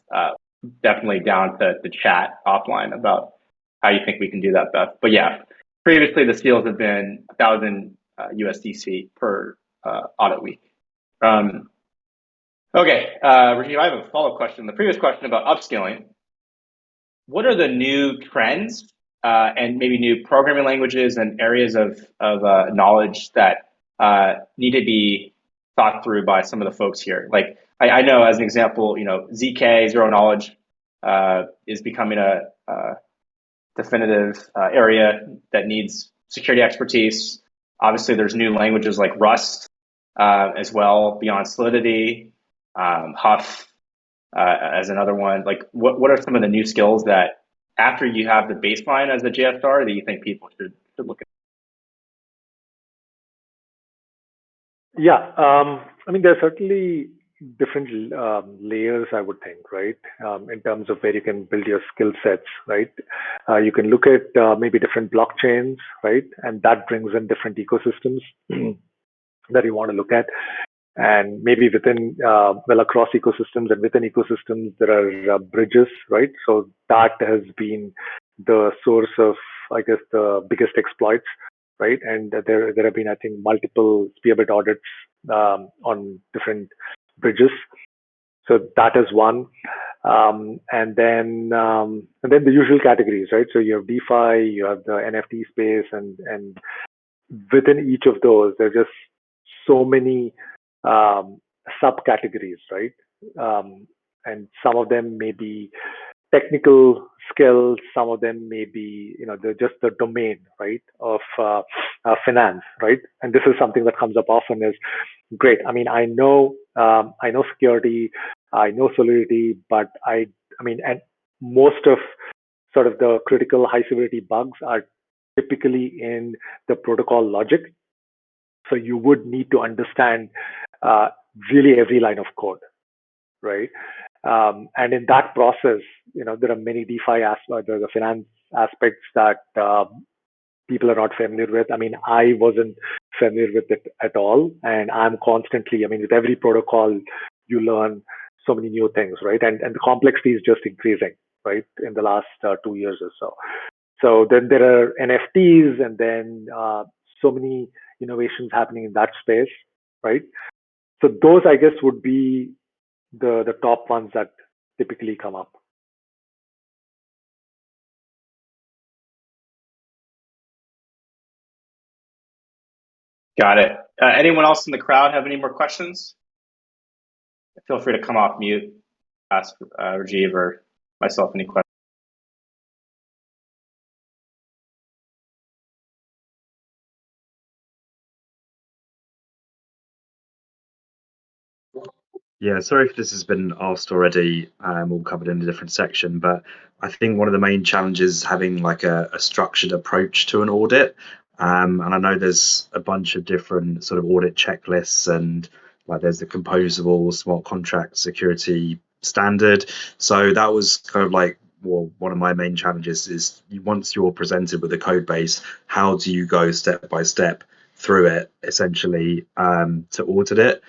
definitely down to chat offline about how you think we can do that, Beth. But yeah, previously the seals have been 1,000 USDC per audit week. Okay, Rajeev, I have a follow-up question. The previous question about upskilling. What are the new trends and maybe new programming languages and areas of knowledge that need to be thought through by some of the folks here? Like I know, as an example, ZK, zero knowledge, is becoming a definitive area that needs security expertise. Obviously, there's new languages like Rust as well, beyond Solidity, Huff as another one. Like, what are some of the new skills that, after you have the baseline as a JSR, that you think people should look at? Yeah, I mean, there are certainly different layers, I would think, right? In terms of where you can build your skill sets, right? You can look at maybe different blockchains, right? And that brings in different ecosystems that you want to look at. And maybe within, well, across ecosystems and within ecosystems, there are bridges, right? So that has been the source of, I guess, the biggest exploits, right? And there have been, I think, multiple Spearbit audits on different bridges. So that is one. And then the usual categories, right? So you have DeFi, you have the NFT space, and within each of those, there are just so many subcategories, right? And some of them may be technical skills, some of them may be, they're just the domain, right, of finance, right? And this is something that comes up often is, great. I mean, I know security, I know Solidity, but and most of sort of the critical high severity bugs are typically in the protocol logic. So you would need to understand really every line of code, right? And in that process, there are many DeFi aspects, the finance aspects that people are not familiar with. I mean, I wasn't familiar with it at all, and I'm constantly. I mean, with every protocol, you learn so many new things, right? And the complexity is just increasing, right, in the last 2 years or so. So then there are NFTs, and then so many innovations happening in that space, right? So those, I guess, would be the top ones that typically come up. Got it. Anyone else in the crowd have any more questions? Feel free to come off mute, ask Rajeev or myself any questions. Yeah, sorry if this has been asked already, all covered in a different section, but I think one of the main challenges is having like a structured approach to an audit. And I know there's a bunch of different sort of audit checklists, and like there's the composable smart contract security standard. So that was kind of like, well, one of my main challenges is once you're presented with a code base, how do you go step by step through it essentially to audit it?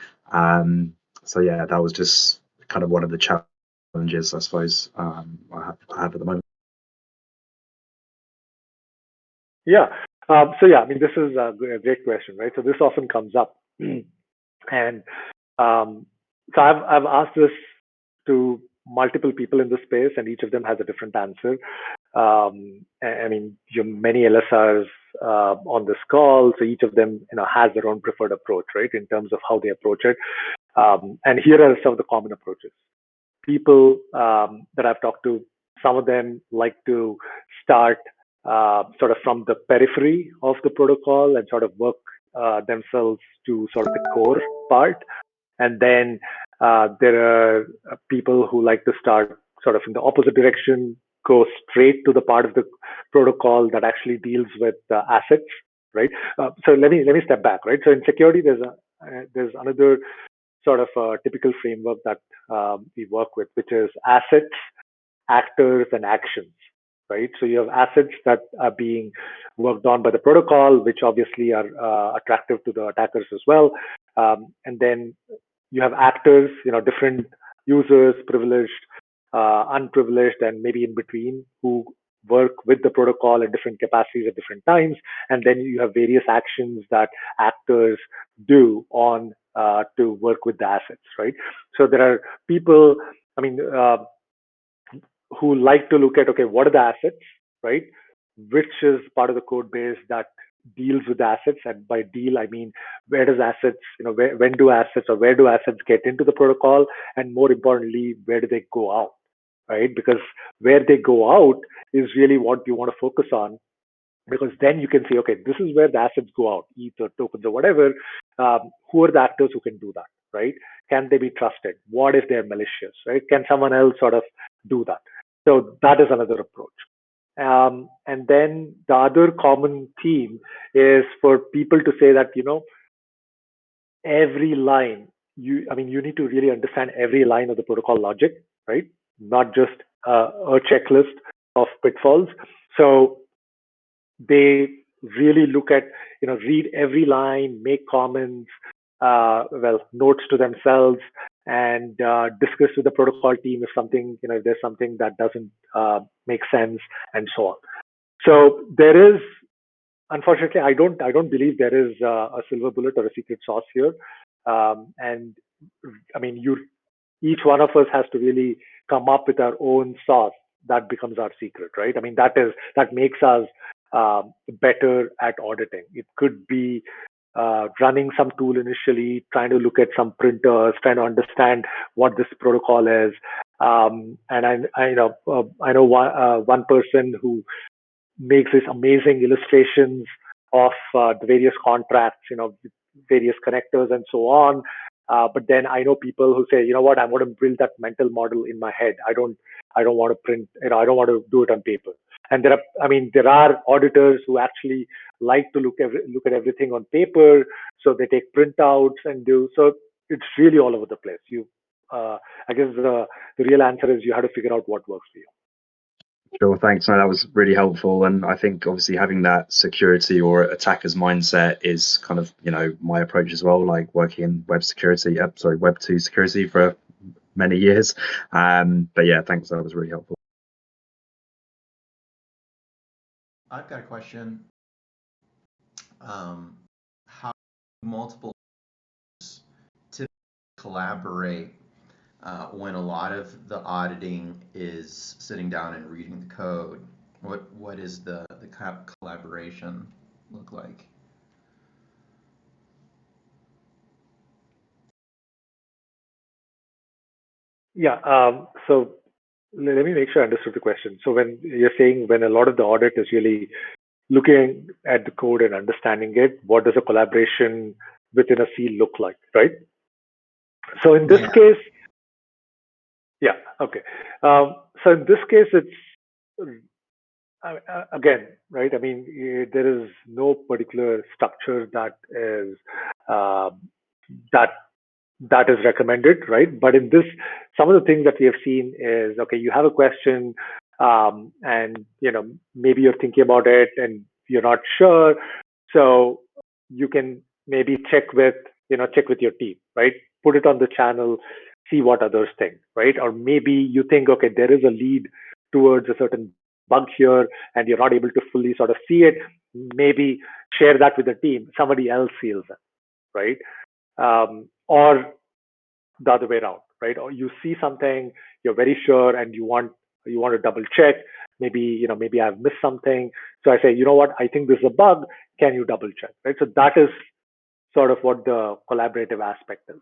So yeah, that was just kind of one of the challenges, I suppose, I have at the moment. Yeah. So yeah, I mean, this is a great question, right? So this often comes up, and so I've asked this to multiple people in the space, and each of them has a different answer. I mean, you have many LSRs on this call, so each of them, has their own preferred approach, right, in terms of how they approach it. And here are some of the common approaches. People that I've talked to, some of them like to start sort of from the periphery of the protocol and sort of work themselves to sort of the core part. And then there are people who like to start sort of in the opposite direction, go straight to the part of the protocol that actually deals with assets, right? So let me step back, right? So in security, there's another sort of a typical framework that we work with, which is assets, actors, and actions, right? So you have assets that are being worked on by the protocol, which obviously are attractive to the attackers as well. And then you have actors, different users, privileged, unprivileged, and maybe in between, who work with the protocol in different capacities at different times. And then you have various actions that actors do on to work with the assets, right? So there are people, I mean, who like to look at, okay, what are the assets, right? Which is part of the code base that deals with the assets. And by deal, I mean, where does assets, when do assets or where do assets get into the protocol? And more importantly, where do they go out, right? Because where they go out is really what you want to focus on, because then you can say, okay, this is where the assets go out, ETH or tokens or whatever. Who are the actors who can do that, right? Can they be trusted? What if they're malicious, right? Can someone else sort of do that? So that is another approach. And then the other common theme is for people to say that, every line, you need to really understand every line of the protocol logic, right? Not just a checklist of pitfalls. So they really look at, read every line, make comments, notes to themselves, and discuss with the protocol team if something, if there's something that doesn't make sense, and so on. So there is, unfortunately, I don't believe there is a silver bullet or a secret sauce here. And I mean, each one of us has to really come up with our own sauce that becomes our secret, right? I mean, that makes us better at auditing. It could be running some tool initially, trying to look at some printers, trying to understand what this protocol is. And I know one person who makes these amazing illustrations of the various contracts, various connectors and so on. But then I know people who say, you know what, I want to build that mental model in my head. I don't want to print, I don't want to do it on paper. And there are auditors who actually like to look at everything on paper. So they take printouts and do, so it's really all over the place. I guess the real answer is you have to figure out what works for you. Sure, thanks. No, that was really helpful. And I think obviously having that security or attacker's mindset is kind of, my approach as well, like working in Web 2 security for many years. But yeah, thanks. That was really helpful. I've got a question. How multiple typically collaborate when a lot of the auditing is sitting down and reading the code? What is the collaboration look like? Yeah. So let me make sure I understood the question. So when you're saying when a lot of the audit is really looking at the code and understanding it, what does a collaboration within a seal look like, right? So in this case, yeah, okay. So in this case, it's again, right? I mean, there is no particular structure that is uh, that that is recommended, right? But in this, some of the things that we have seen is, okay, you have a question, and maybe you're thinking about it and you're not sure, so you can maybe check with your team, right? Put it on the channel, see what others think, right? Or maybe you think, okay, there is a lead towards a certain bug here, and you're not able to fully sort of see it. Maybe share that with the team. Somebody else sees it, right? Or the other way around, right? Or you see something, you're very sure, and you want to double check. Maybe I've missed something. So I say, you know what? I think this is a bug. Can you double check, right? So that is sort of what the collaborative aspect is.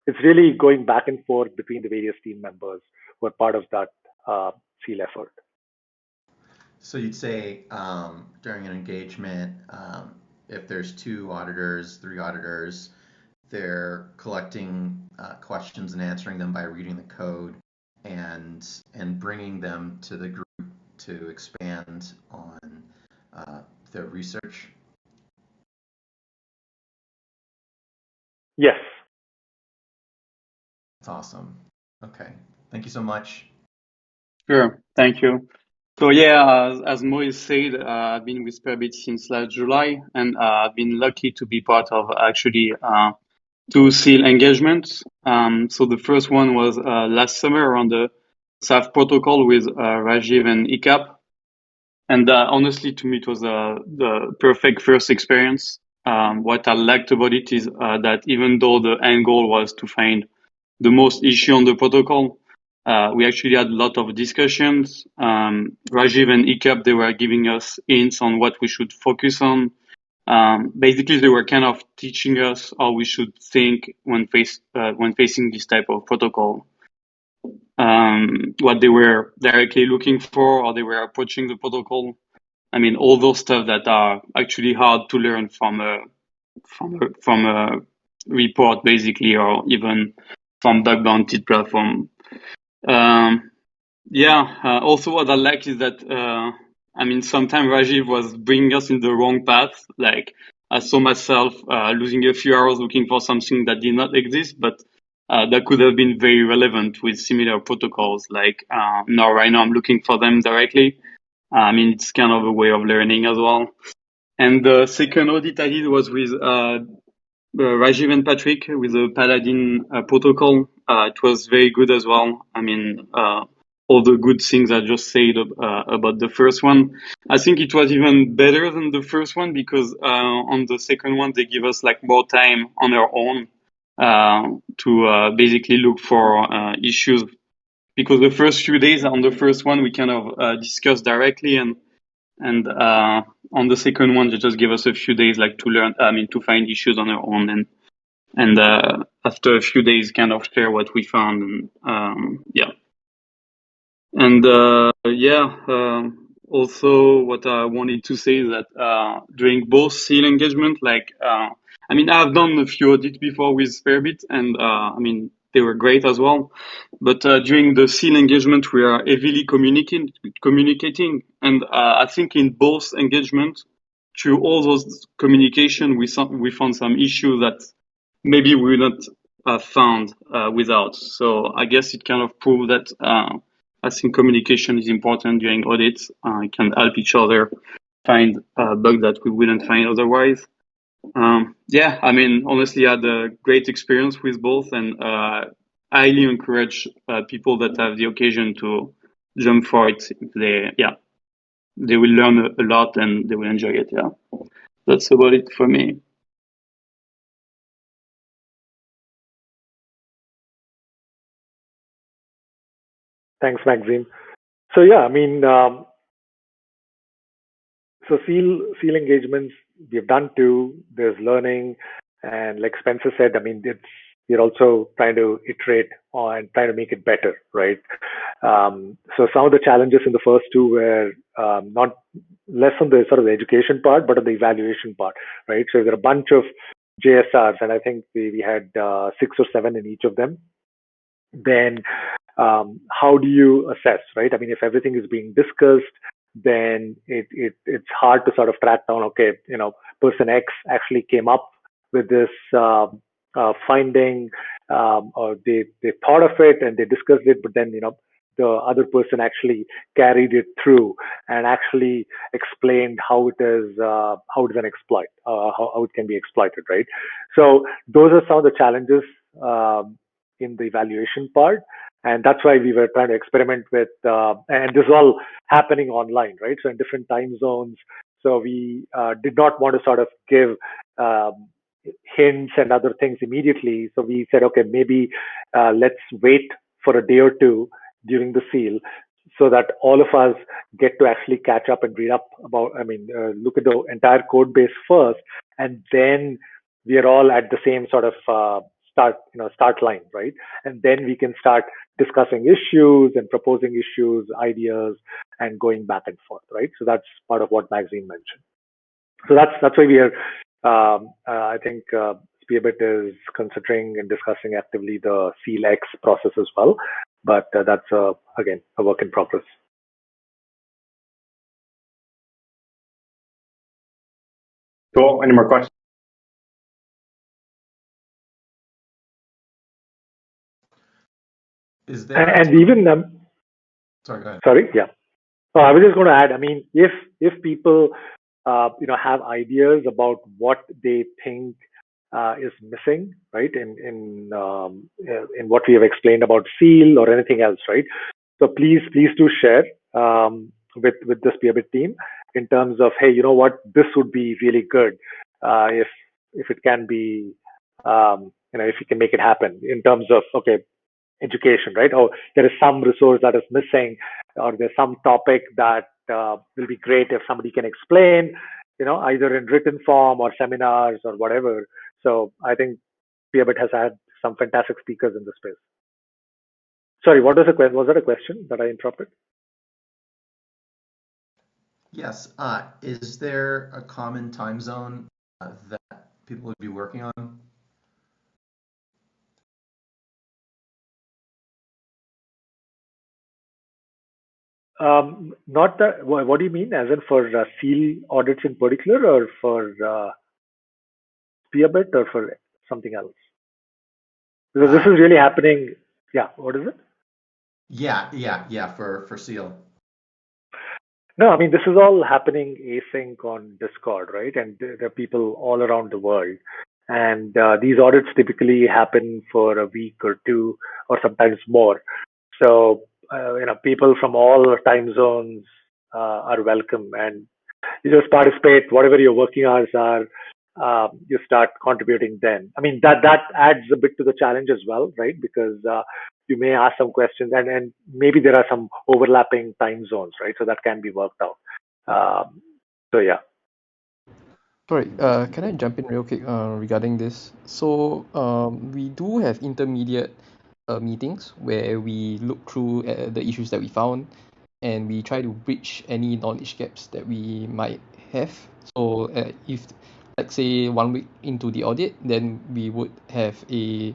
It's really going back and forth between the various team members who are part of that seal effort. So you'd say during an engagement, if there's 2 auditors, 3 auditors, they're collecting questions and answering them by reading the code and bringing them to the group to expand on the research. Yes, That's awesome. Okay. Thank you so much. Sure, thank you. So yeah, as Moise said, I've been with Spearbit since last July, and I've been lucky to be part of actually two seal engagements. So the first one was last summer around the SAF protocol with Rajeev and ICAP. And honestly, to me, it was the perfect first experience. What I liked about it is that even though the end goal was to find the most issue on the protocol, we actually had a lot of discussions. Rajeev and ICAP, they were giving us hints on what we should focus on. Basically, they were kind of teaching us how we should think when facing this type of protocol. What they were directly looking for, or they were approaching the protocol. I mean, all those stuff that are actually hard to learn from a report, basically, or even from bug bounty platform. Also, what I like is that I mean, sometimes Rajiv was bringing us in the wrong path. Like I saw myself losing a few hours looking for something that did not exist, but that could have been very relevant with similar protocols. Like now, right now, I'm looking for them directly. I mean, it's kind of a way of learning as well. And the second audit I did was with Rajiv and Patrick with the Paladin protocol. It was very good as well. I mean, all the good things I just said about the first one. I think it was even better than the first one because on the second one, they give us like more time on our own to basically look for issues. Because the first few days on the first one, we kind of discussed directly and on the second one, they just give us a few days like to learn, I mean, to find issues on our own and after a few days kind of share what we found and also what I wanted to say is that during both seal engagement, like I mean, I've done a few audits before with Spearbit and I mean, they were great as well. But during the seal engagement, we are heavily communicating. And I think in both engagements, through all those communication, we found some issues that maybe we would not have found without. So I guess it kind of proved that I think communication is important during audits. It can help each other find bugs that we wouldn't find otherwise. I mean, honestly, I had a great experience with both and highly encourage people that have the occasion to jump for it. They will learn a lot and they will enjoy it. Yeah, that's about it for me. Thanks, Maxime. So yeah, I mean, so seal engagements we've done too. There's learning, and like Spencer said, I mean, we're also trying to iterate on trying to make it better, right? So some of the challenges in the first two were not less on the sort of the education part, but on the evaluation part, right? So there are a bunch of JSRs, and I think we had 6 or 7 in each of them. Then how do you assess, right? I mean, if everything is being discussed, then it's hard to sort of track down, okay, person X actually came up with this finding, or they thought of it and they discussed it, but then, the other person actually carried it through and actually explained how it is an exploit, how it can be exploited, right? So those are some of the challenges in the evaluation part. And that's why we were trying to experiment with, and this is all happening online, right? So in different time zones. So we did not want to sort of give hints and other things immediately. So we said, okay, maybe let's wait for a day or two during the seal so that all of us get to actually catch up and read up about, look at the entire code base first, and then we are all at the same sort of start line, right? And then we can start discussing issues and proposing issues, ideas, and going back and forth, right? So that's part of what Maxime mentioned. So that's why we are. I think Spearbit is considering and discussing actively the SealX process as well, but that's again a work in progress. Cool. Any more questions? Is there And even sorry, go ahead. sorry, yeah. I was just going to add. I mean, if people have ideas about what they think is missing, right, in what we have explained about Seal or anything else, right? So please do share with the Spearbit team in terms of, hey, you know what, this would be really good if it can be, if you can make it happen in terms of, okay, education, right? Or there is some resource that is missing, or there's some topic that will be great if somebody can explain, either in written form or seminars or whatever. So I think Peerbit has had some fantastic speakers in this space. Sorry, what was the question? Was that a question that I interrupted? Yes. Is there a common time zone that people would be working on? Not that. What do you mean? As in for seal audits in particular, or for Spearbit, or for something else? Because this is really happening. Yeah. What is it? Yeah, for Seal. No, I mean, this is all happening async on Discord, right? And there are people all around the world. And these audits typically happen for a week or two, or sometimes more. So, people from all time zones are welcome. And you just participate, whatever your working hours are, you start contributing then. I mean, that adds a bit to the challenge as well, right? Because you may ask some questions, and maybe there are some overlapping time zones, right? So that can be worked out. So yeah. Sorry, can I jump in real quick regarding this? So we do have intermediate meetings where we look through the issues that we found, and we try to bridge any knowledge gaps that we might have. So if, let's say, 1 week into the audit, then we would have a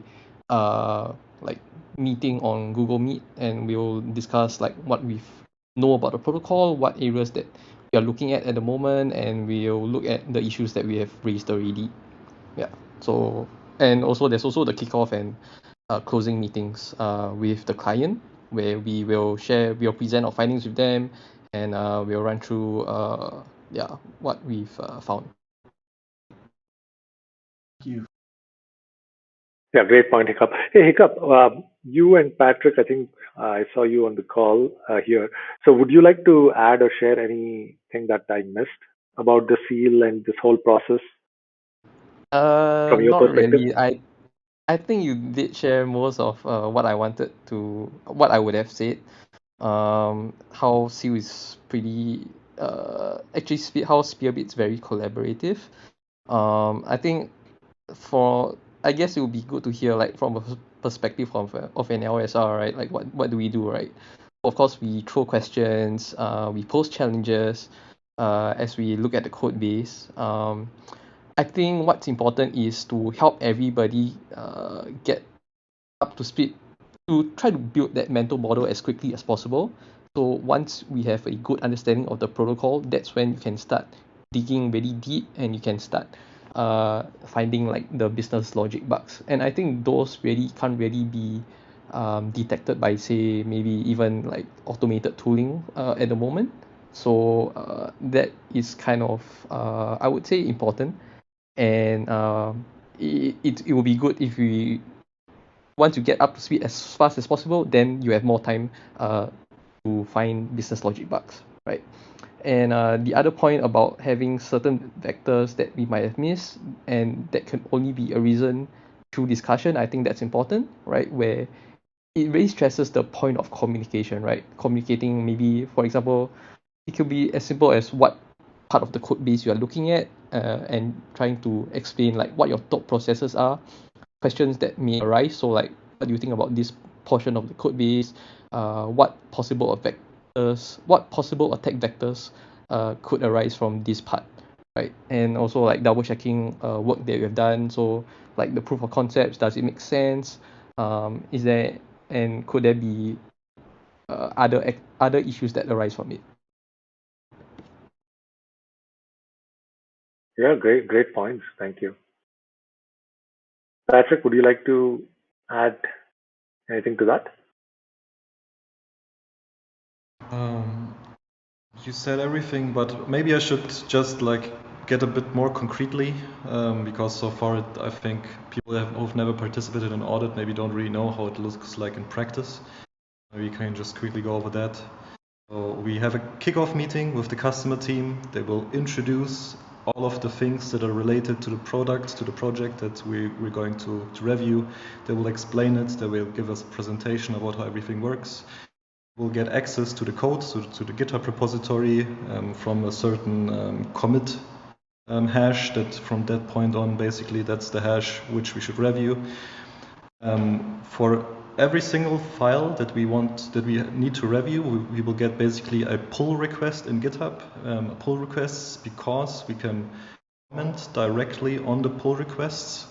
like meeting on Google Meet, and we'll discuss like what we know about the protocol, what areas that we are looking at the moment, and we'll look at the issues that we have raised already. Yeah. So, and also there's also the kickoff and closing meetings with the client, where we'll present our findings with them, and we'll run through what we've found. Thank you. Yeah, great point, Hiccup. Hey, Hiccup, you and Patrick, I think I saw you on the call here. So would you like to add or share anything that I missed about the seal and this whole process from your Not perspective? really. I think you did share most of what I would have said. How Seal is pretty how Spearbit's very collaborative. I think I guess it would be good to hear like from a perspective of an LSR, right? Like what do we do, right? Of course, we throw questions, we post challenges, as we look at the code base. I think what's important is to help everybody get up to speed, to try to build that mental model as quickly as possible. So once we have a good understanding of the protocol, that's when you can start digging really deep, and you can start finding like the business logic bugs. And I think those really can't really be detected by, say, maybe even like automated tooling at the moment. So that is kind of I would say important. And it will be good if we, once you get up to speed as fast as possible, then you have more time to find business logic bugs, right? And the other point about having certain vectors that we might have missed, and that can only be arisen through discussion, I think that's important, right? Where it really stresses the point of communication, right? Communicating, maybe, for example, it could be as simple as what part of the code base you are looking at, and trying to explain like what your thought processes are, questions that may arise. So like, what do you think about this portion of the code base? What possible attack vectors could arise from this part, right? And also like double checking work that you have done. So like the proof of concepts, does it make sense? Is there, and could there be other issues that arise from it? Yeah, great points. Thank you. Patrick, would you like to add anything to that? You said everything, but maybe I should just like get a bit more concretely, because so far I think people who've never participated in audit maybe don't really know how it looks like in practice. Maybe we can just quickly go over that. So we have a kickoff meeting with the customer team. They will introduce all of the things that are related to the product, to the project that we're going to review. They will explain it. They will give us a presentation about how everything works. We'll get access to the code, to the GitHub repository from a certain commit hash. That from that point on, basically, that's the hash which we should review. For every single file that we need to review, we will get basically a pull request in GitHub. Pull requests because we can comment directly on the pull requests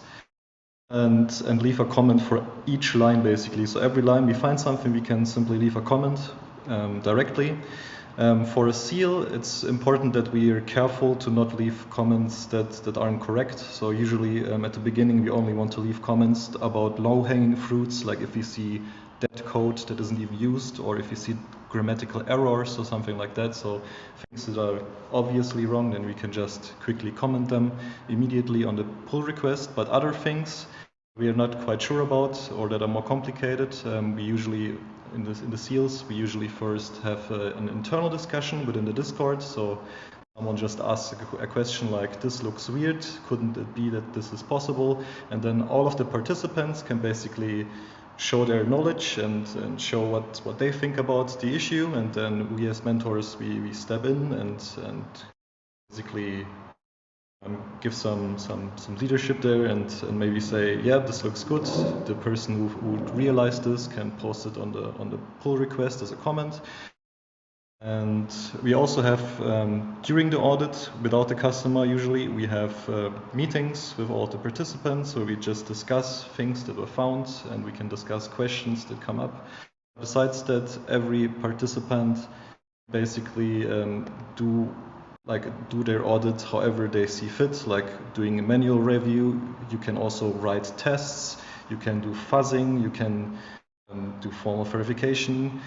and leave a comment for each line basically. So every line we find something, we can simply leave a comment directly. For a seal, it's important that we are careful to not leave comments that aren't correct. So usually at the beginning, we only want to leave comments about low-hanging fruits, like if we see dead code that isn't even used, or if we see grammatical errors or something like that. So things that are obviously wrong, then we can just quickly comment them immediately on the pull request. But other things we are not quite sure about or that are more complicated, we usually in the seals, we usually first have an internal discussion within the Discord. So someone just asks a question like, this looks weird, couldn't it be that this is possible? And then all of the participants can basically show their knowledge and show what they think about the issue. And then we as mentors, we step in and basically give some leadership there and maybe say, yeah, this looks good. The person who realized this can post it on the pull request as a comment. And we also have during the audit, without the customer, usually we have meetings with all the participants where we just discuss things that were found and we can discuss questions that come up. Besides that, every participant basically do their audit however they see fit, like doing a manual review. You can also write tests, you can do fuzzing, you can do formal verification.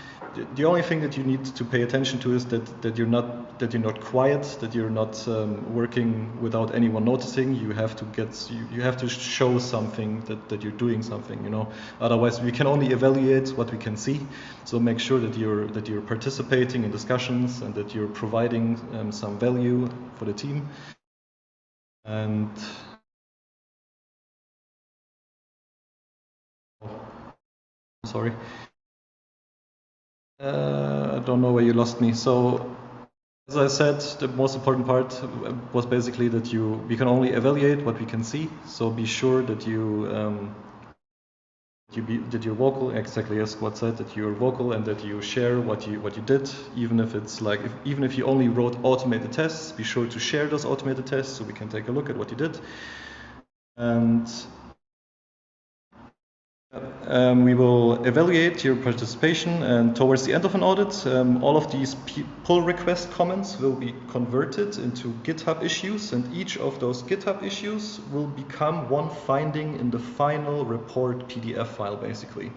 The only thing that you need to pay attention to is that you're not quiet, that you're not working without anyone noticing. You have to show something that you're doing something, you know. Otherwise, we can only evaluate what we can see. So make sure that you're participating in discussions and that you're providing some value for the team. And sorry. I don't know where you lost me. So, as I said, the most important part was basically that we can only evaluate what we can see. So be sure that that you're vocal, exactly as Squad said, that you're vocal and that you share what you did, even if it's like even if you only wrote automated tests. Be sure to share those automated tests so we can take a look at what you did. And we will evaluate your participation, and towards the end of an audit, all of these pull request comments will be converted into GitHub issues, and each of those GitHub issues will become one finding in the final report PDF file, basically.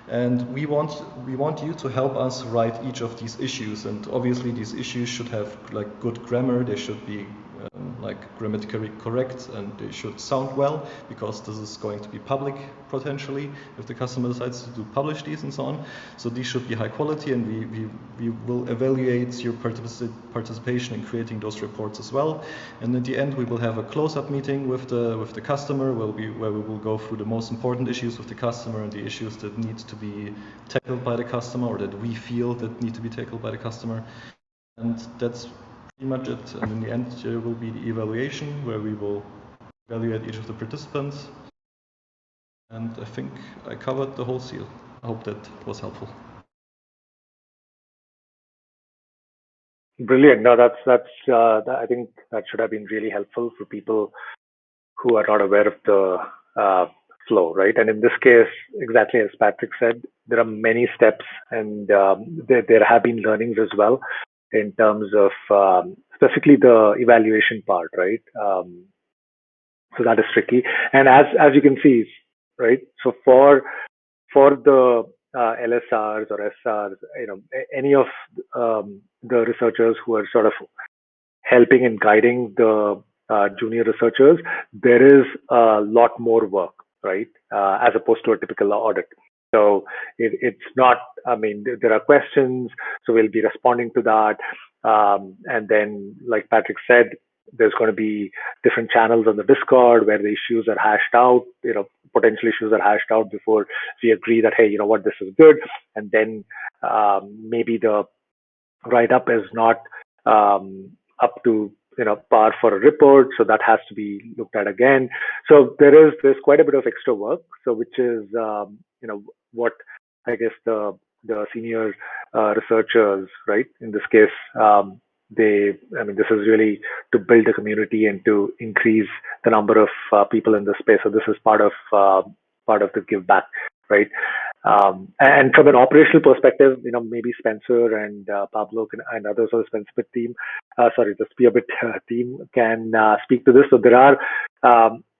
And we want you to help us write each of these issues, and obviously these issues should have like good grammar. They should be like grammatically correct, and they should sound well, because this is going to be public potentially if the customer decides to publish these and so on. So these should be high quality, and we will evaluate your participation in creating those reports as well. And at the end, we will have a close-up meeting with the customer where we will go through the most important issues with the customer and the issues that need to be tackled by the customer, or that we feel that need to be tackled by the customer. And that's pretty much it. And in the end, there will be the evaluation where we will evaluate each of the participants. And I think I covered the whole seal. I hope that was helpful. Brilliant. No, that's I think that should have been really helpful for people who are not aware of the flow, right? And in this case, exactly as Patrick said, there are many steps, and there have been learnings as well in terms of specifically the evaluation part, right? So that is tricky. And as you can see, right? So for the LSRs or SRs, any of the researchers who are sort of helping and guiding the junior researchers, there is a lot more work, right, as opposed to a typical audit. So it's not, I mean, there are questions, so we'll be responding to that. And then, like Patrick said, there's going to be different channels on the Discord where the issues are hashed out, potential issues are hashed out before we agree that, hey, what, this is good. And then maybe the write-up is not up to par for a report, so that has to be looked at again. So there's quite a bit of extra work. So which is what I guess the senior researchers, right, in this case, this is really to build a community and to increase the number of people in the space. So this is part of the give back, right? And from an operational perspective, maybe Spencer and Pablo and others on the Spearbit team, the Spearbit team can speak to this. So there are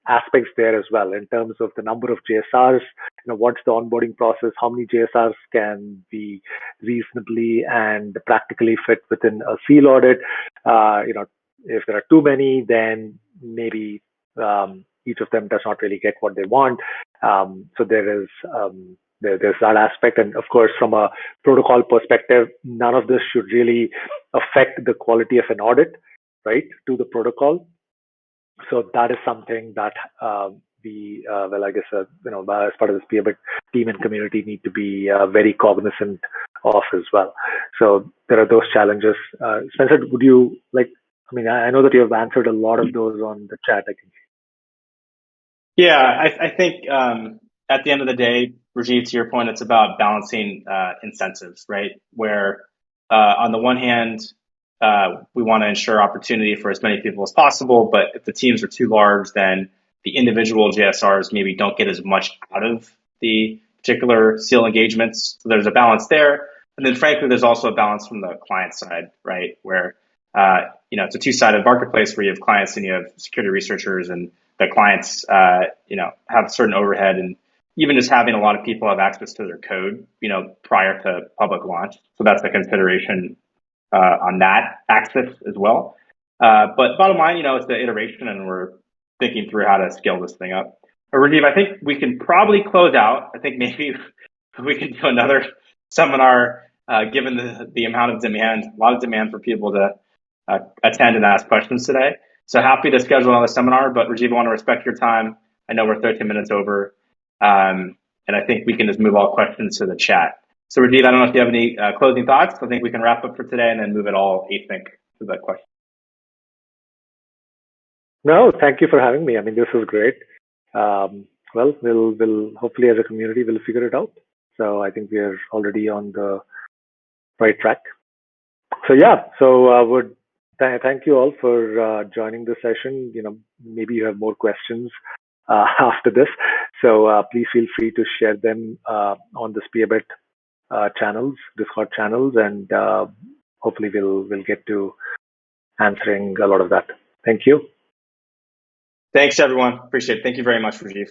aspects there as well in terms of the number of JSRs, what's the onboarding process, how many JSRs can be reasonably and practically fit within a seal audit. If there are too many, then maybe each of them does not really get what they want. So there's that aspect. And of course, from a protocol perspective, none of this should really affect the quality of an audit, right, to the protocol. So that is something that I guess, as part of the Spearbit team and community need to be very cognizant of as well. So there are those challenges. Spencer, would you I know that you have answered a lot of those on the chat, I can see. Yeah, I think at the end of the day, Rajeev, to your point, it's about balancing incentives, right? Where on the one hand, we want to ensure opportunity for as many people as possible, but if the teams are too large, then the individual JSRs maybe don't get as much out of the particular seal engagements. So there's a balance there. And then frankly, there's also a balance from the client side, right? Where, it's a two-sided marketplace where you have clients and you have security researchers, and the clients, have certain overhead, and even just having a lot of people have access to their code, prior to public launch. So that's a consideration on that axis as well. But bottom line, it's the iteration, and we're thinking through how to scale this thing up. Rajeev, I think we can probably close out. I think maybe we can do another seminar, given the amount of demand, a lot of demand for people to attend and ask questions today. So happy to schedule another seminar, but Rajeev, I want to respect your time. I know we're 13 minutes over, and I think we can just move all questions to the chat. So Rajeev, I don't know if you have any closing thoughts. I think we can wrap up for today and then move it all async to that question. No, thank you for having me. I mean, this was great. We'll hopefully as a community, we'll figure it out. So I think we are already on the right track. So yeah, I would thank you all for joining the session. Maybe you have more questions after this. So please feel free to share them on the Spearbit channels, Discord channels, and hopefully we'll get to answering a lot of that. Thank you. Thanks, everyone. Appreciate it. Thank you very much, Rajeev.